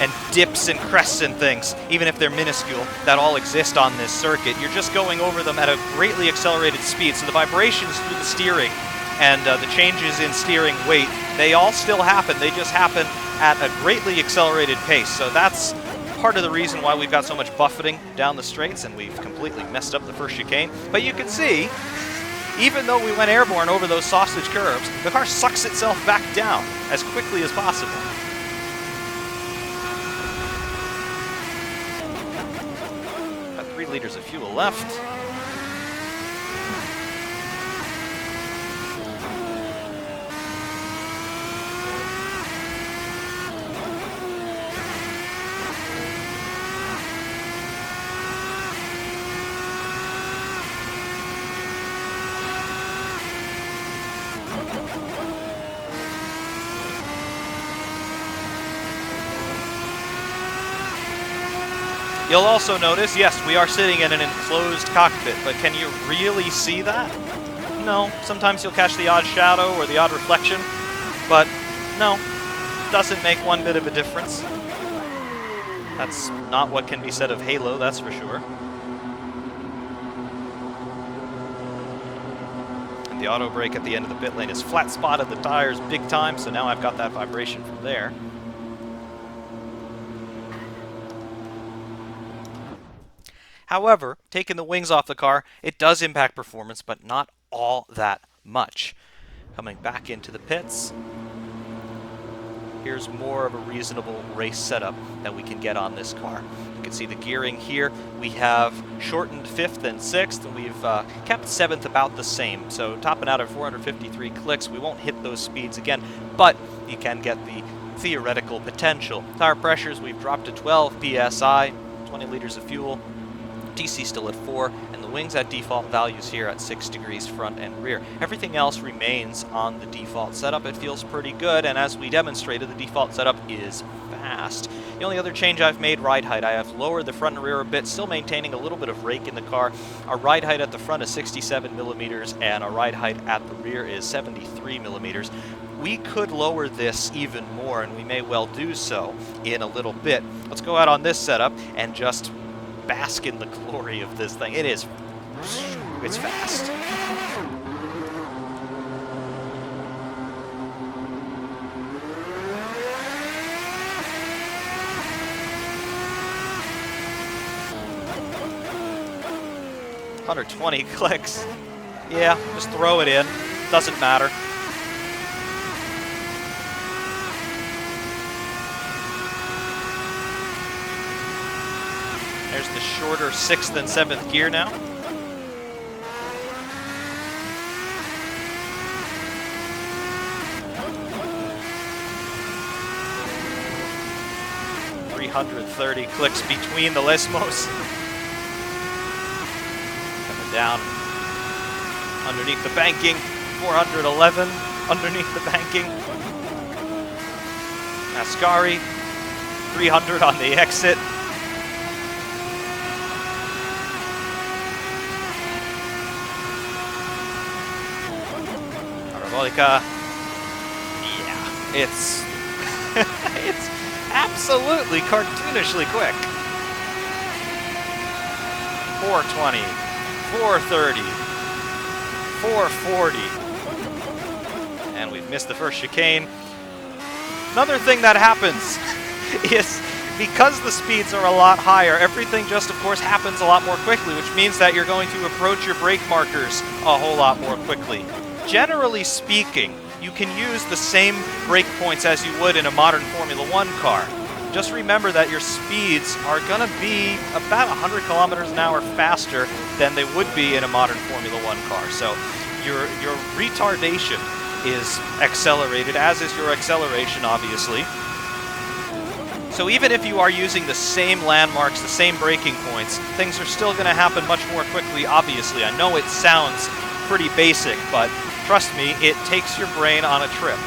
and dips and crests and things, even if they're minuscule, that all exist on this circuit. You're just going over them at a greatly accelerated speed, so the vibrations through the steering and the changes in steering weight, they all still happen. They just happen at a greatly accelerated pace, so that's part of the reason why we've got so much buffeting down the straights, and we've completely messed up the first chicane. But you can see, even though we went airborne over those sausage curves, the car sucks itself back down as quickly as possible. Got 3 liters of fuel left. You'll also notice, yes, we are sitting in an enclosed cockpit, but can you really see that? No. Sometimes you'll catch the odd shadow or the odd reflection, but no, doesn't make one bit of a difference. That's not what can be said of Halo, that's for sure. And the auto brake at the end of the pit lane is flat spotted the tires big time, so now I've got that vibration from there. However, taking the wings off the car, it does impact performance, but not all that much. Coming back into the pits, here's more of a reasonable race setup that we can get on this car. You can see the gearing here. We have shortened 5th and 6th, and we've kept 7th about the same. So topping out at 453 clicks, we won't hit those speeds again, but you can get the theoretical potential. Tire pressures, we've dropped to 12 psi, 20 liters of fuel. DC still at 4, and the wings at default values here at 6 degrees front and rear. Everything else remains on the default setup. It feels pretty good, and as we demonstrated, the default setup is fast. The only other change I've made, ride height. I have lowered the front and rear a bit, still maintaining a little bit of rake in the car. Our ride height at the front is 67 millimeters, and our ride height at the rear is 73 millimeters. We could lower this even more, and we may well do so in a little bit. Let's go out on this setup and just bask in the glory of this thing. It's fast. $120 clicks. Yeah, just throw it in. Doesn't matter. There's the shorter 6th and 7th gear now. $330 clicks between the Lesmos. Coming down underneath the banking. 411 underneath the banking. Ascari. 300 on the exit. Yeah, it's it's absolutely cartoonishly quick. 420, 430, 440, and we've missed the first chicane. Another thing that happens is because the speeds are a lot higher, everything just, of course, happens a lot more quickly, which means that you're going to approach your brake markers a whole lot more quickly. Generally speaking, you can use the same brake points as you would in a modern Formula 1 car. Just remember that your speeds are going to be about 100 kilometers an hour faster than they would be in a modern Formula 1 car. So your retardation is accelerated, as is your acceleration, obviously. So even if you are using the same landmarks, the same braking points, things are still going to happen much more quickly, obviously. I know it sounds pretty basic, but trust me, it takes your brain on a trip.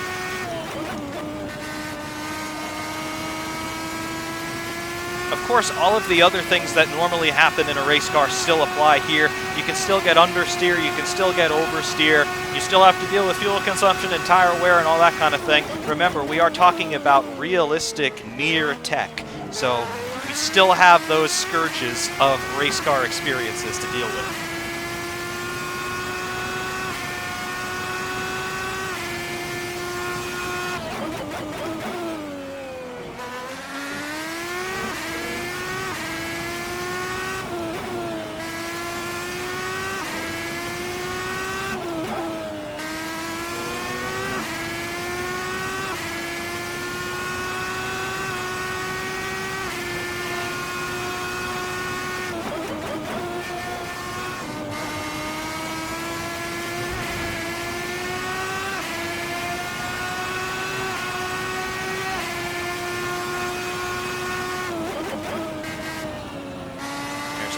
Of course, all of the other things that normally happen in a race car still apply here. You can still get understeer, you can still get oversteer, you still have to deal with fuel consumption and tire wear and all that kind of thing. Remember, we are talking about realistic near tech, so we still have those scourges of race car experiences to deal with.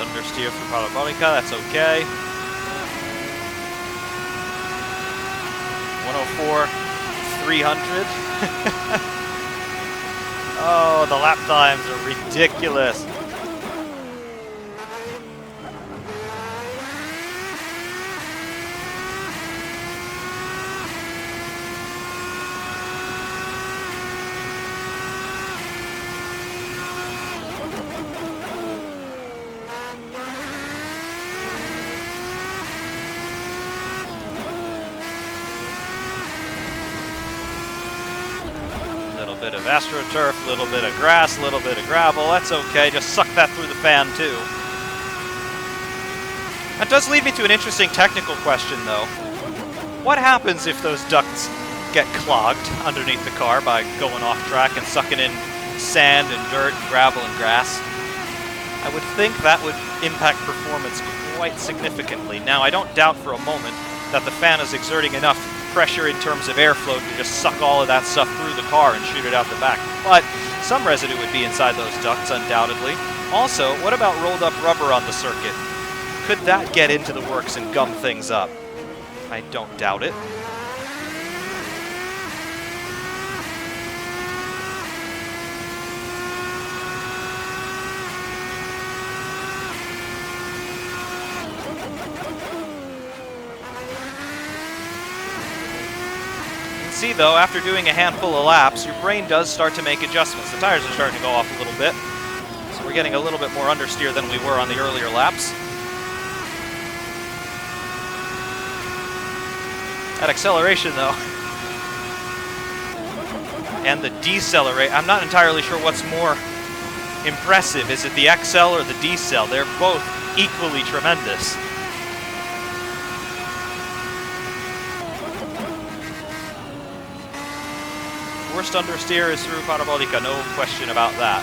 Understeer for Parabolica, that's okay. 104, 300. Oh, the lap times are ridiculous. Bit of AstroTurf, a little bit of grass, a little bit of gravel. That's okay. Just suck that through the fan, too. That does lead me to an interesting technical question, though. What happens if those ducts get clogged underneath the car by going off track and sucking in sand and dirt and gravel and grass? I would think that would impact performance quite significantly. Now, I don't doubt for a moment that the fan is exerting enough pressure in terms of airflow to just suck all of that stuff through the car and shoot it out the back. But some residue would be inside those ducts, undoubtedly. Also, what about rolled up rubber on the circuit? Could that get into the works and gum things up? I don't doubt it. See, though, after doing a handful of laps, your brain does start to make adjustments. The tires are starting to go off a little bit, so we're getting a little bit more understeer than we were on the earlier laps. That acceleration, though, and the decelerate, I'm not entirely sure what's more impressive. Is it the XL or the decel? They're both equally tremendous. Worst understeer is through Parabolica, no question about that.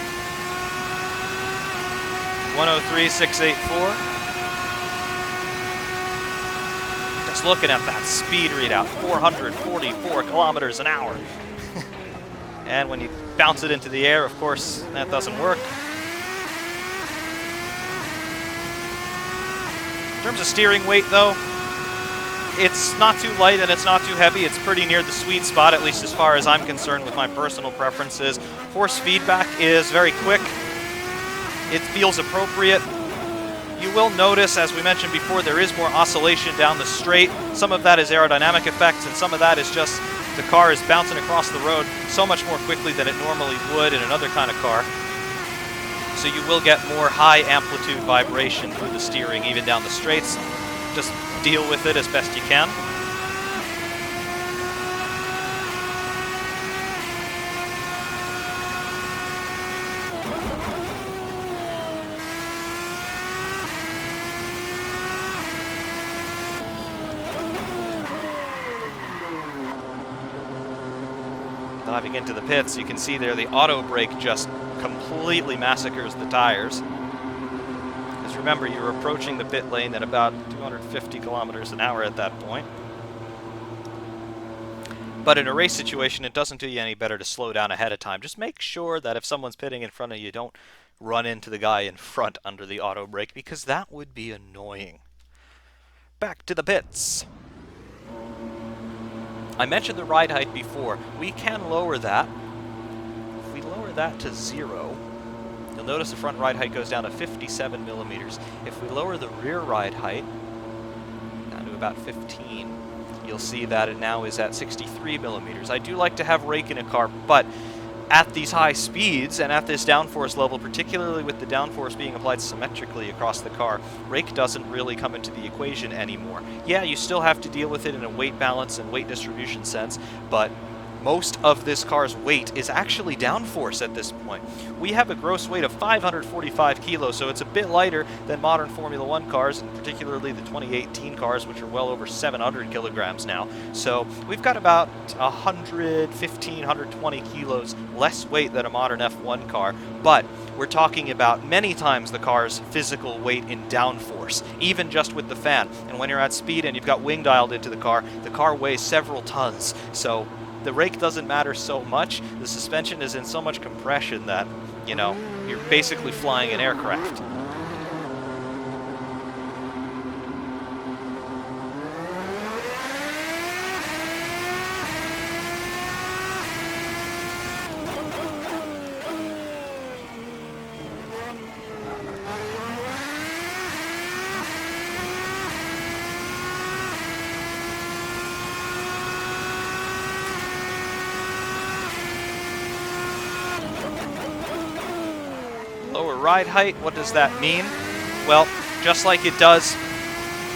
103.684. Just looking at that speed readout, 444 kilometers an hour. And when you bounce it into the air, of course, that doesn't work. In terms of steering weight, though, it's not too light and it's not too heavy. It's pretty near the sweet spot, at least as far as I'm concerned with my personal preferences. Force feedback is very quick. It feels appropriate. You will notice, as we mentioned before, there is more oscillation down the straight. Some of that is aerodynamic effects, and some of that is just the car is bouncing across the road so much more quickly than it normally would in another kind of car. So you will get more high amplitude vibration through the steering, even down the straights. Just deal with it as best you can. Diving into the pits, you can see there the auto brake just completely massacres the tires. Because remember, you're approaching the pit lane at about 250 kilometers an hour at that point. But in a race situation, it doesn't do you any better to slow down ahead of time. Just make sure that if someone's pitting in front of you, don't run into the guy in front under the auto brake, because that would be annoying. Back to the pits. I mentioned the ride height before. We can lower that. If we lower that to 0, you'll notice the front ride height goes down to 57 millimeters. If we lower the rear ride height down to about 15, you'll see that it now is at 63 millimeters. I do like to have rake in a car, but at these high speeds and at this downforce level, particularly with the downforce being applied symmetrically across the car, rake doesn't really come into the equation anymore. Yeah, you still have to deal with it in a weight balance and weight distribution sense, but most of this car's weight is actually downforce at this point. We have a gross weight of 545 kilos, so it's a bit lighter than modern Formula 1 cars, and particularly the 2018 cars, which are well over 700 kilograms now. So we've got about 115, 120 kilos less weight than a modern F1 car, but we're talking about many times the car's physical weight in downforce, even just with the fan. And when you're at speed and you've got wing dialed into the car weighs several tons. So the rake doesn't matter so much. The suspension is in so much compression that, you know, you're basically flying an aircraft. Lower ride height, what does that mean? Well, just like it does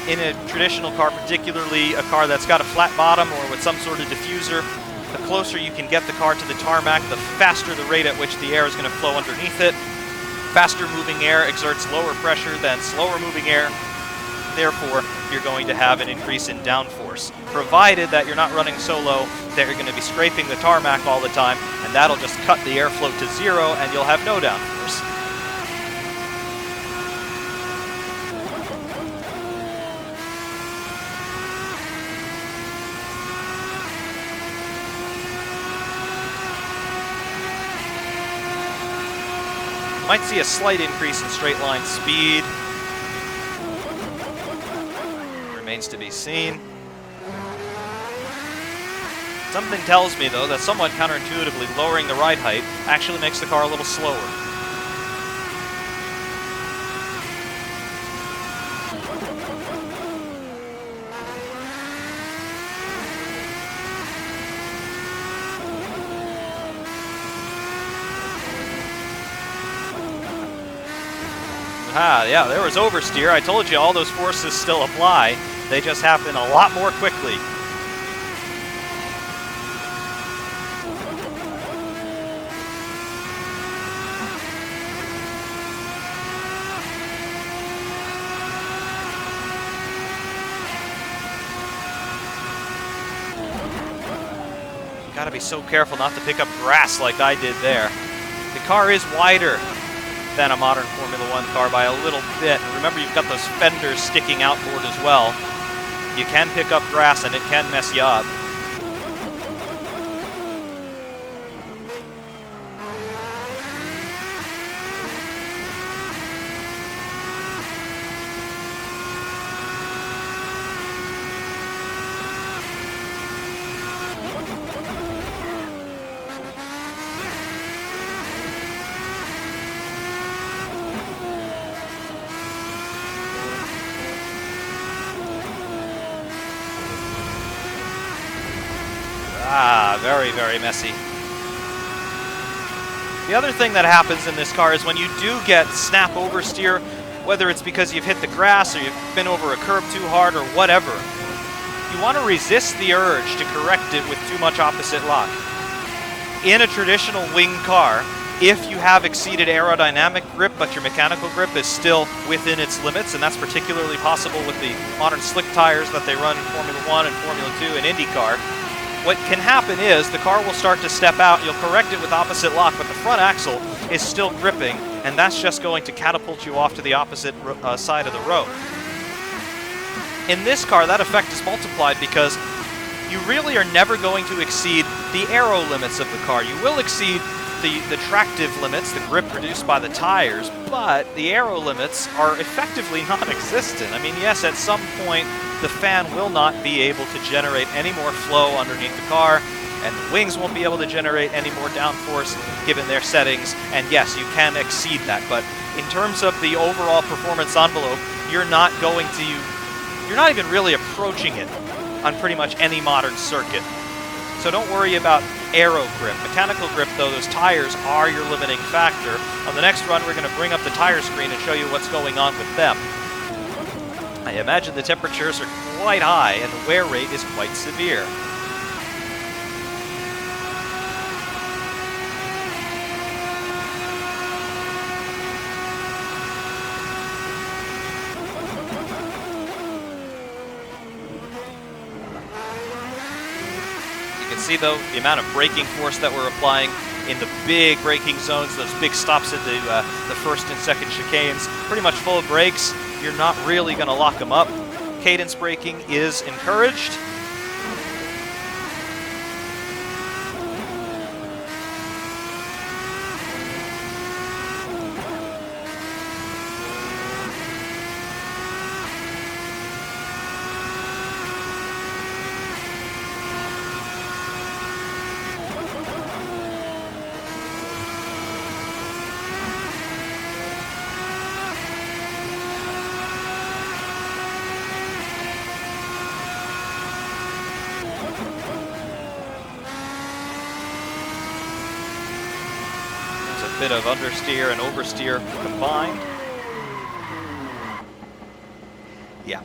in a traditional car, particularly a car that's got a flat bottom or with some sort of diffuser, the closer you can get the car to the tarmac, the faster the rate at which the air is going to flow underneath it. Faster moving air exerts lower pressure than slower moving air. Therefore, you're going to have an increase in downforce, provided that you're not running so low that you're going to be scraping the tarmac all the time, and that'll just cut the airflow to 0 and you'll have no downforce. Might see a slight increase in straight line speed. Remains to be seen. Something tells me, though, that somewhat counterintuitively lowering the ride height actually makes the car a little slower. Ah, yeah, there was oversteer. I told you all those forces still apply. They just happen a lot more quickly. You gotta be so careful not to pick up grass like I did there. The car is wider than a modern Formula 1 car by a little bit. And remember, you've got those fenders sticking outboard as well. You can pick up grass and it can mess you up. Ah, very, very messy. The other thing that happens in this car is when you do get snap oversteer, whether it's because you've hit the grass or you've been over a curb too hard or whatever, you want to resist the urge to correct it with too much opposite lock. In a traditional wing car, if you have exceeded aerodynamic grip but your mechanical grip is still within its limits, and that's particularly possible with the modern slick tires that they run in Formula 1 and Formula 2 and IndyCar, what can happen is the car will start to step out, you'll correct it with opposite lock, but the front axle is still gripping, and that's just going to catapult you off to the opposite side of the road. In this car, that effect is multiplied because you really are never going to exceed the aero limits of the car. You will exceed the tractive limits, the grip produced by the tires, but the aero limits are effectively non-existent. I mean, yes, at some point, the fan will not be able to generate any more flow underneath the car, and the wings won't be able to generate any more downforce given their settings, and yes, you can exceed that, but in terms of the overall performance envelope, you're not even really approaching it on pretty much any modern circuit. So don't worry about aero grip. Mechanical grip, though, those tires are your limiting factor. On the next run, we're going to bring up the tire screen and show you what's going on with them. I imagine the temperatures are quite high and the wear rate is quite severe. See, though, the amount of braking force that we're applying in the big braking zones, those big stops at the first and second chicanes, pretty much full of brakes. You're not really going to lock them up. Cadence braking is encouraged. Bit of understeer and oversteer combined. Yeah,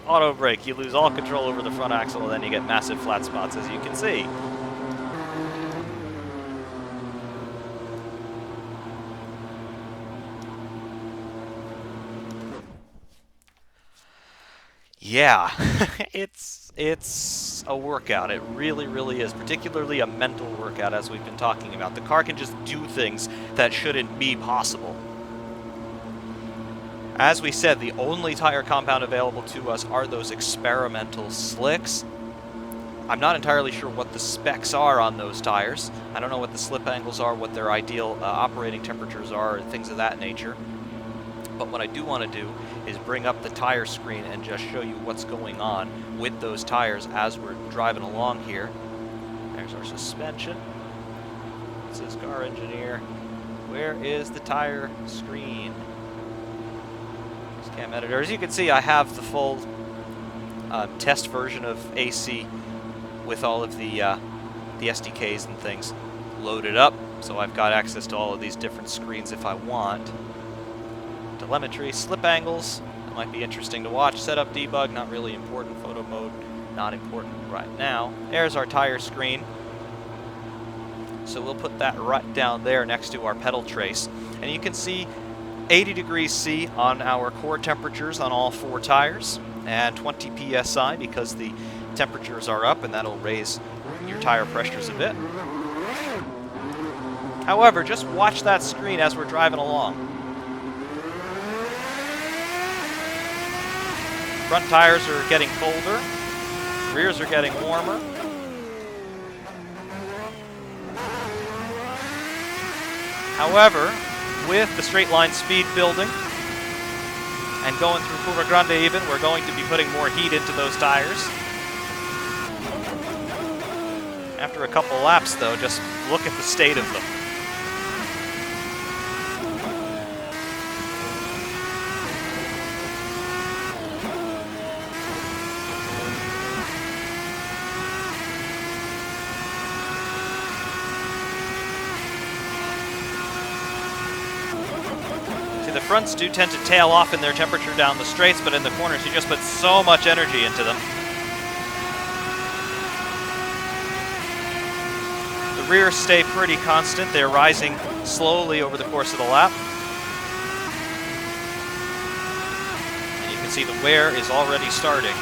auto brake, you lose all control over the front axle and then you get massive flat spots, as you can see. Yeah, it's a workout. It really, really is, particularly a mental workout, as we've been talking about. The car can just do things that shouldn't be possible. As we said, the only tire compound available to us are those experimental slicks. I'm not entirely sure what the specs are on those tires. I don't know what the slip angles are, what their ideal operating temperatures are, and things of that nature. But what I do want to do is bring up the tire screen and just show you what's going on with those tires as we're driving along here. There's our suspension. It says car engineer. Where is the tire screen? Cam editor. As you can see, I have the full test version of AC with all of the SDKs and things loaded up, so I've got access to all of these different screens if I want. Telemetry, slip angles, that might be interesting to watch. Setup, debug, not really important. Photo mode, not important right now. There's our tire screen. So we'll put that right down there next to our pedal trace. And you can see 80 degrees C on our core temperatures on all 4 tires, and 20 psi because the temperatures are up, and that'll raise your tire pressures a bit. However, just watch that screen as we're driving along. Front tires are getting colder, rears are getting warmer. However, with the straight line speed building and going through Curva Grande even, we're going to be putting more heat into those tires. After a couple laps though, just look at the state of them. The fronts do tend to tail off in their temperature down the straights, but in the corners you just put so much energy into them. The rears stay pretty constant. They're rising slowly over the course of the lap. And you can see the wear is already starting.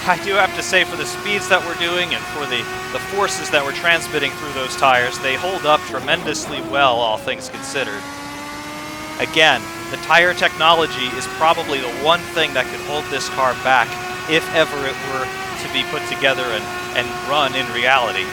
I do have to say, for the speeds that we're doing and for the forces that we're transmitting through those tires, they hold up tremendously well, all things considered. Again, the tire technology is probably the one thing that could hold this car back if ever it were to be put together and run in reality.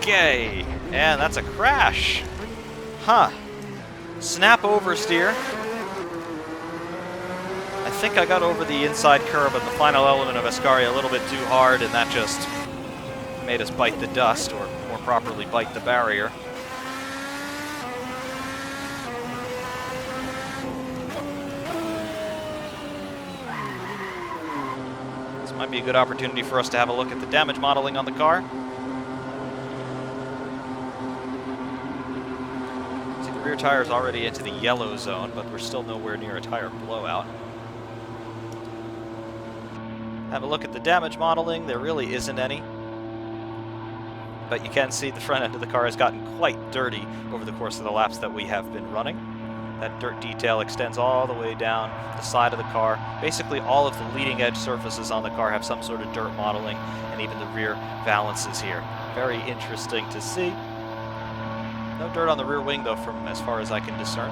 Okay, and that's a crash. Huh. Snap oversteer. I think I got over the inside curb at the final element of Ascari a little bit too hard, and that just made us bite the dust, or more properly, bite the barrier. This might be a good opportunity for us to have a look at the damage modeling on the car. Rear tire is already into the yellow zone, but we're still nowhere near a tire blowout. Have a look at the damage modeling. There really isn't any. But you can see the front end of the car has gotten quite dirty over the course of the laps that we have been running. That dirt detail extends all the way down the side of the car. Basically all of the leading edge surfaces on the car have some sort of dirt modeling, and even the rear valances here. Very interesting to see. No dirt on the rear wing, though, from as far as I can discern.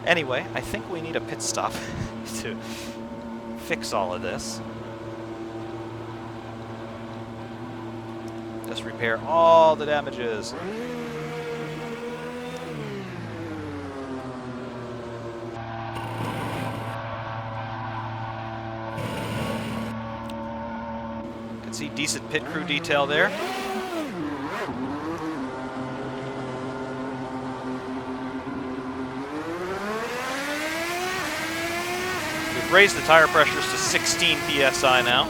Anyway, I think we need a pit stop to fix all of this. Just repair all the damages. You can see decent pit crew detail there. Raise the tire pressures to 16 psi now.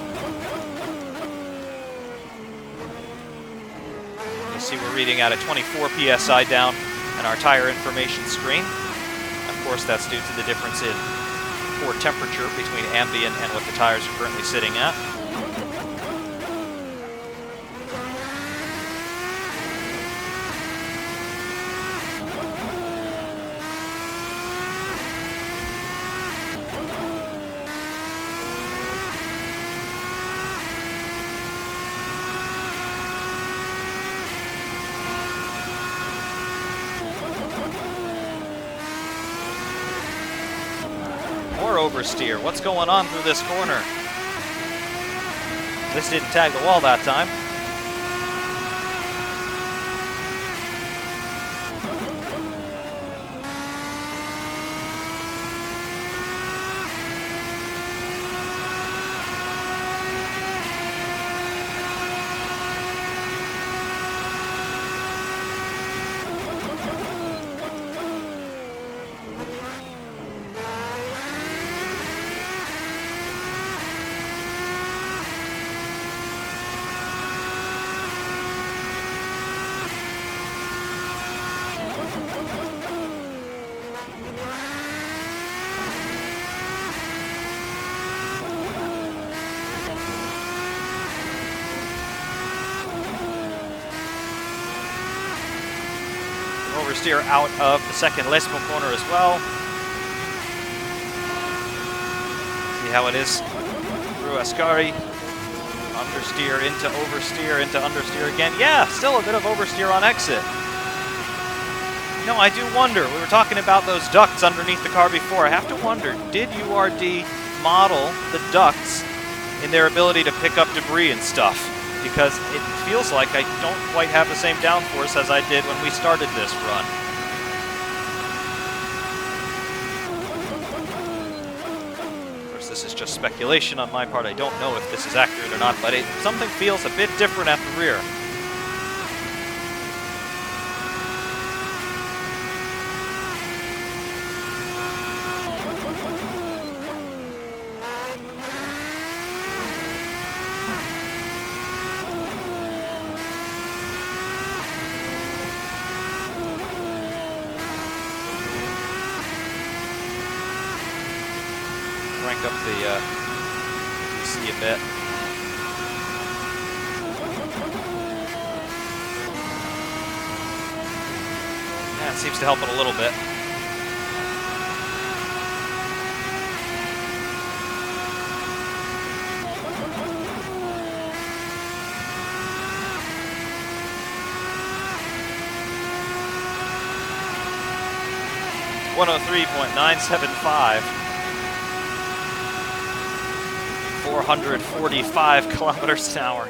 You see we're reading out at 24 psi down in our tire information screen. Of course, that's due to the difference in core temperature between ambient and what the tires are currently sitting at. Oversteer. What's going on through this corner? This didn't tag the wall that time. Oversteer out of the second Lesmo corner as well. See how it is through Ascari Understeer into oversteer into understeer again. Yeah, still a bit of oversteer on exit. You know, I do wonder, we were talking about those ducts underneath the car before. I have to wonder, did URD model the ducts in their ability to pick up debris and stuff? Because it feels like I don't quite have the same downforce as I did when we started this run. Of course, this is just speculation on my part. I don't know if this is accurate or not, but something feels a bit different at the rear. Crank up the DC a bit. Yeah, it seems to help it a little bit. It's 103.975. 445 kilometers an hour.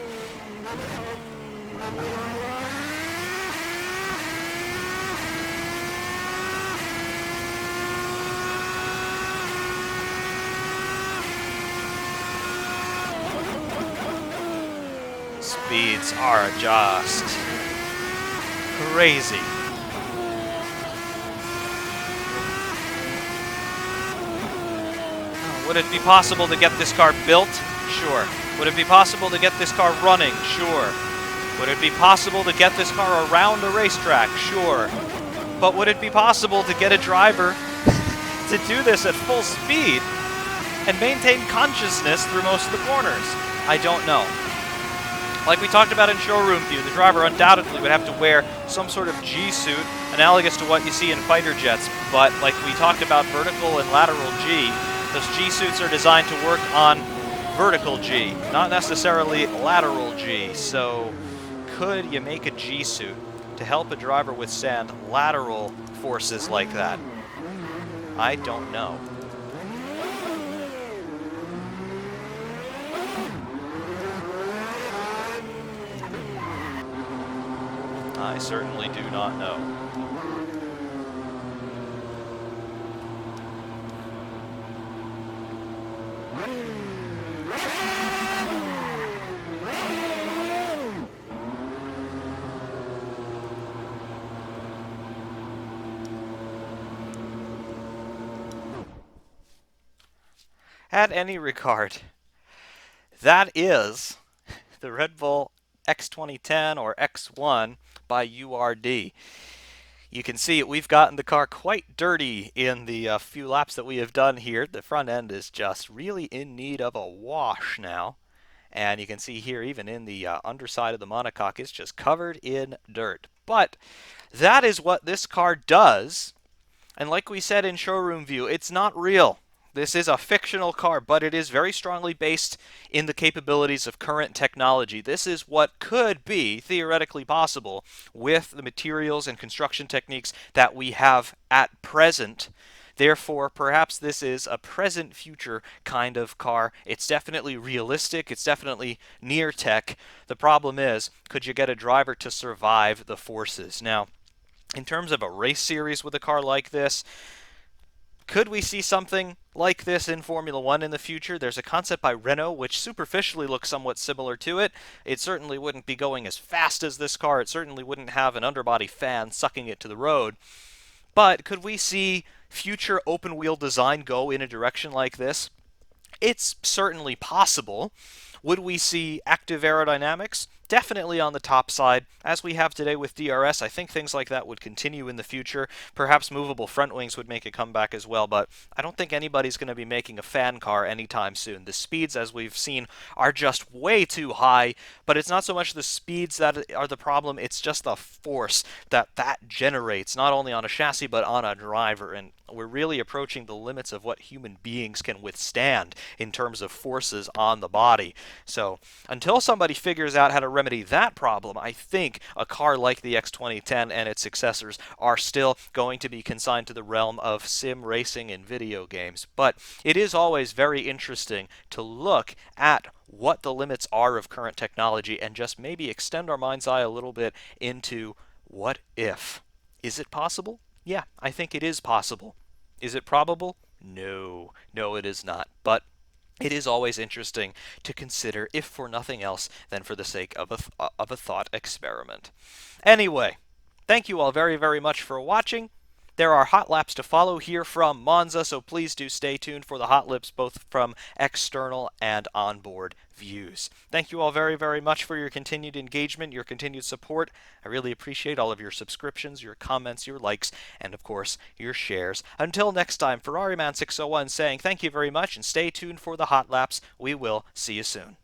Speeds are just crazy. Would it be possible to get this car built? Sure. Would it be possible to get this car running? Sure. Would it be possible to get this car around a racetrack? Sure. But would it be possible to get a driver to do this at full speed and maintain consciousness through most of the corners? I don't know. Like we talked about in showroom view, the driver undoubtedly would have to wear some sort of G-suit analogous to what you see in fighter jets, but like we talked about vertical and lateral G, those G-suits are designed to work on vertical G, not necessarily lateral G. So could you make a G-suit to help a driver withstand lateral forces like that? I don't know. I certainly do not know. At any regard, that is the Red Bull X2010 or X1 by URD. You can see we've gotten the car quite dirty in the few laps that we have done here. The front end is just really in need of a wash now. And you can see here, even in the underside of the monocoque, it's just covered in dirt. But that is what this car does. And like we said in showroom view, it's not real. This is a fictional car, but it is very strongly based in the capabilities of current technology. This is what could be theoretically possible with the materials and construction techniques that we have at present. Therefore, perhaps this is a present-future kind of car. It's definitely realistic. It's definitely near tech. The problem is, could you get a driver to survive the forces? Now, in terms of a race series with a car like this, could we see something like this in Formula One in the future? There's a concept by Renault which superficially looks somewhat similar to it. It certainly wouldn't be going as fast as this car. It certainly wouldn't have an underbody fan sucking it to the road. But could we see future open-wheel design go in a direction like this? It's certainly possible. Would we see active aerodynamics? definitely on the top side. As we have today with DRS, I think things like that would continue in the future. Perhaps movable front wings would make a comeback as well, but I don't think anybody's going to be making a fan car anytime soon. The speeds, as we've seen, are just way too high, but it's not so much the speeds that are the problem, it's just the force that generates, not only on a chassis but on a driver, and we're really approaching the limits of what human beings can withstand in terms of forces on the body. So until somebody figures out how to remedy that problem, I think a car like the X2010 and its successors are still going to be consigned to the realm of sim racing in video games. But it is always very interesting to look at what the limits are of current technology and just maybe extend our mind's eye a little bit into what if. Is it possible? Yeah, I think it is possible. Is it probable? No. No, it is not. But it is always interesting to consider, if for nothing else than for the sake of a thought experiment. Anyway, thank you all very, very much for watching. There are hot laps to follow here from Monza, so please do stay tuned for the hot laps both from external and onboard views. Thank you all very, very much for your continued engagement, your continued support. I really appreciate all of your subscriptions, your comments, your likes, and of course, your shares. Until next time, FerrariMan601 saying thank you very much and stay tuned for the hot laps. We will see you soon.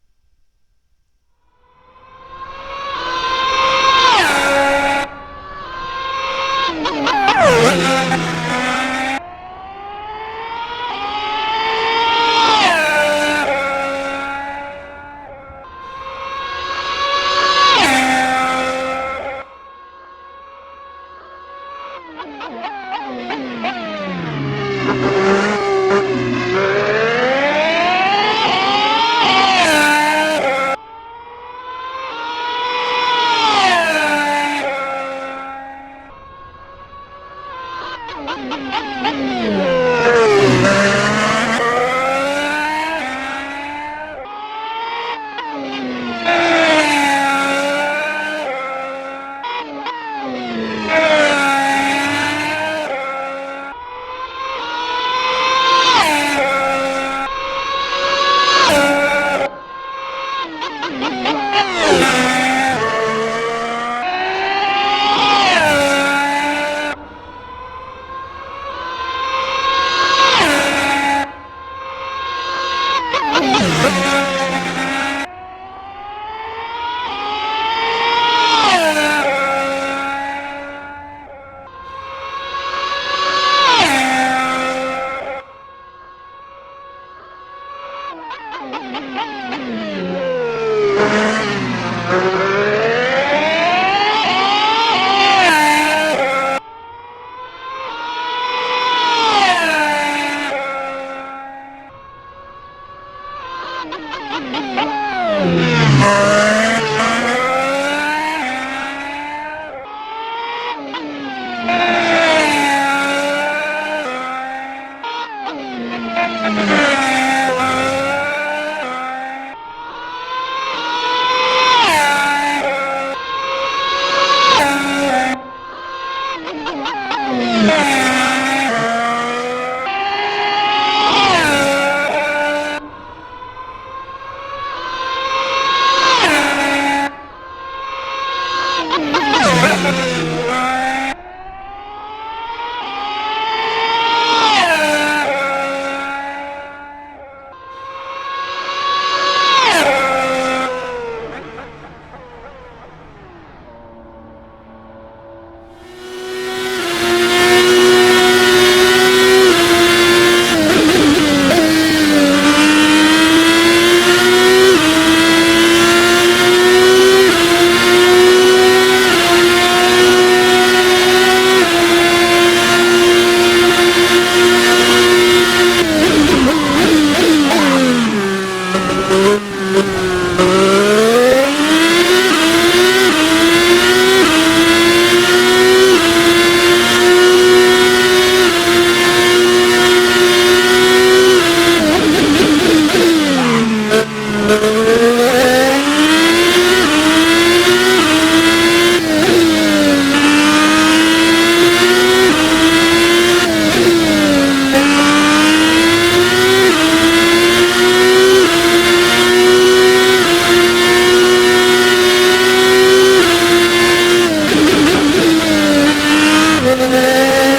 Hey!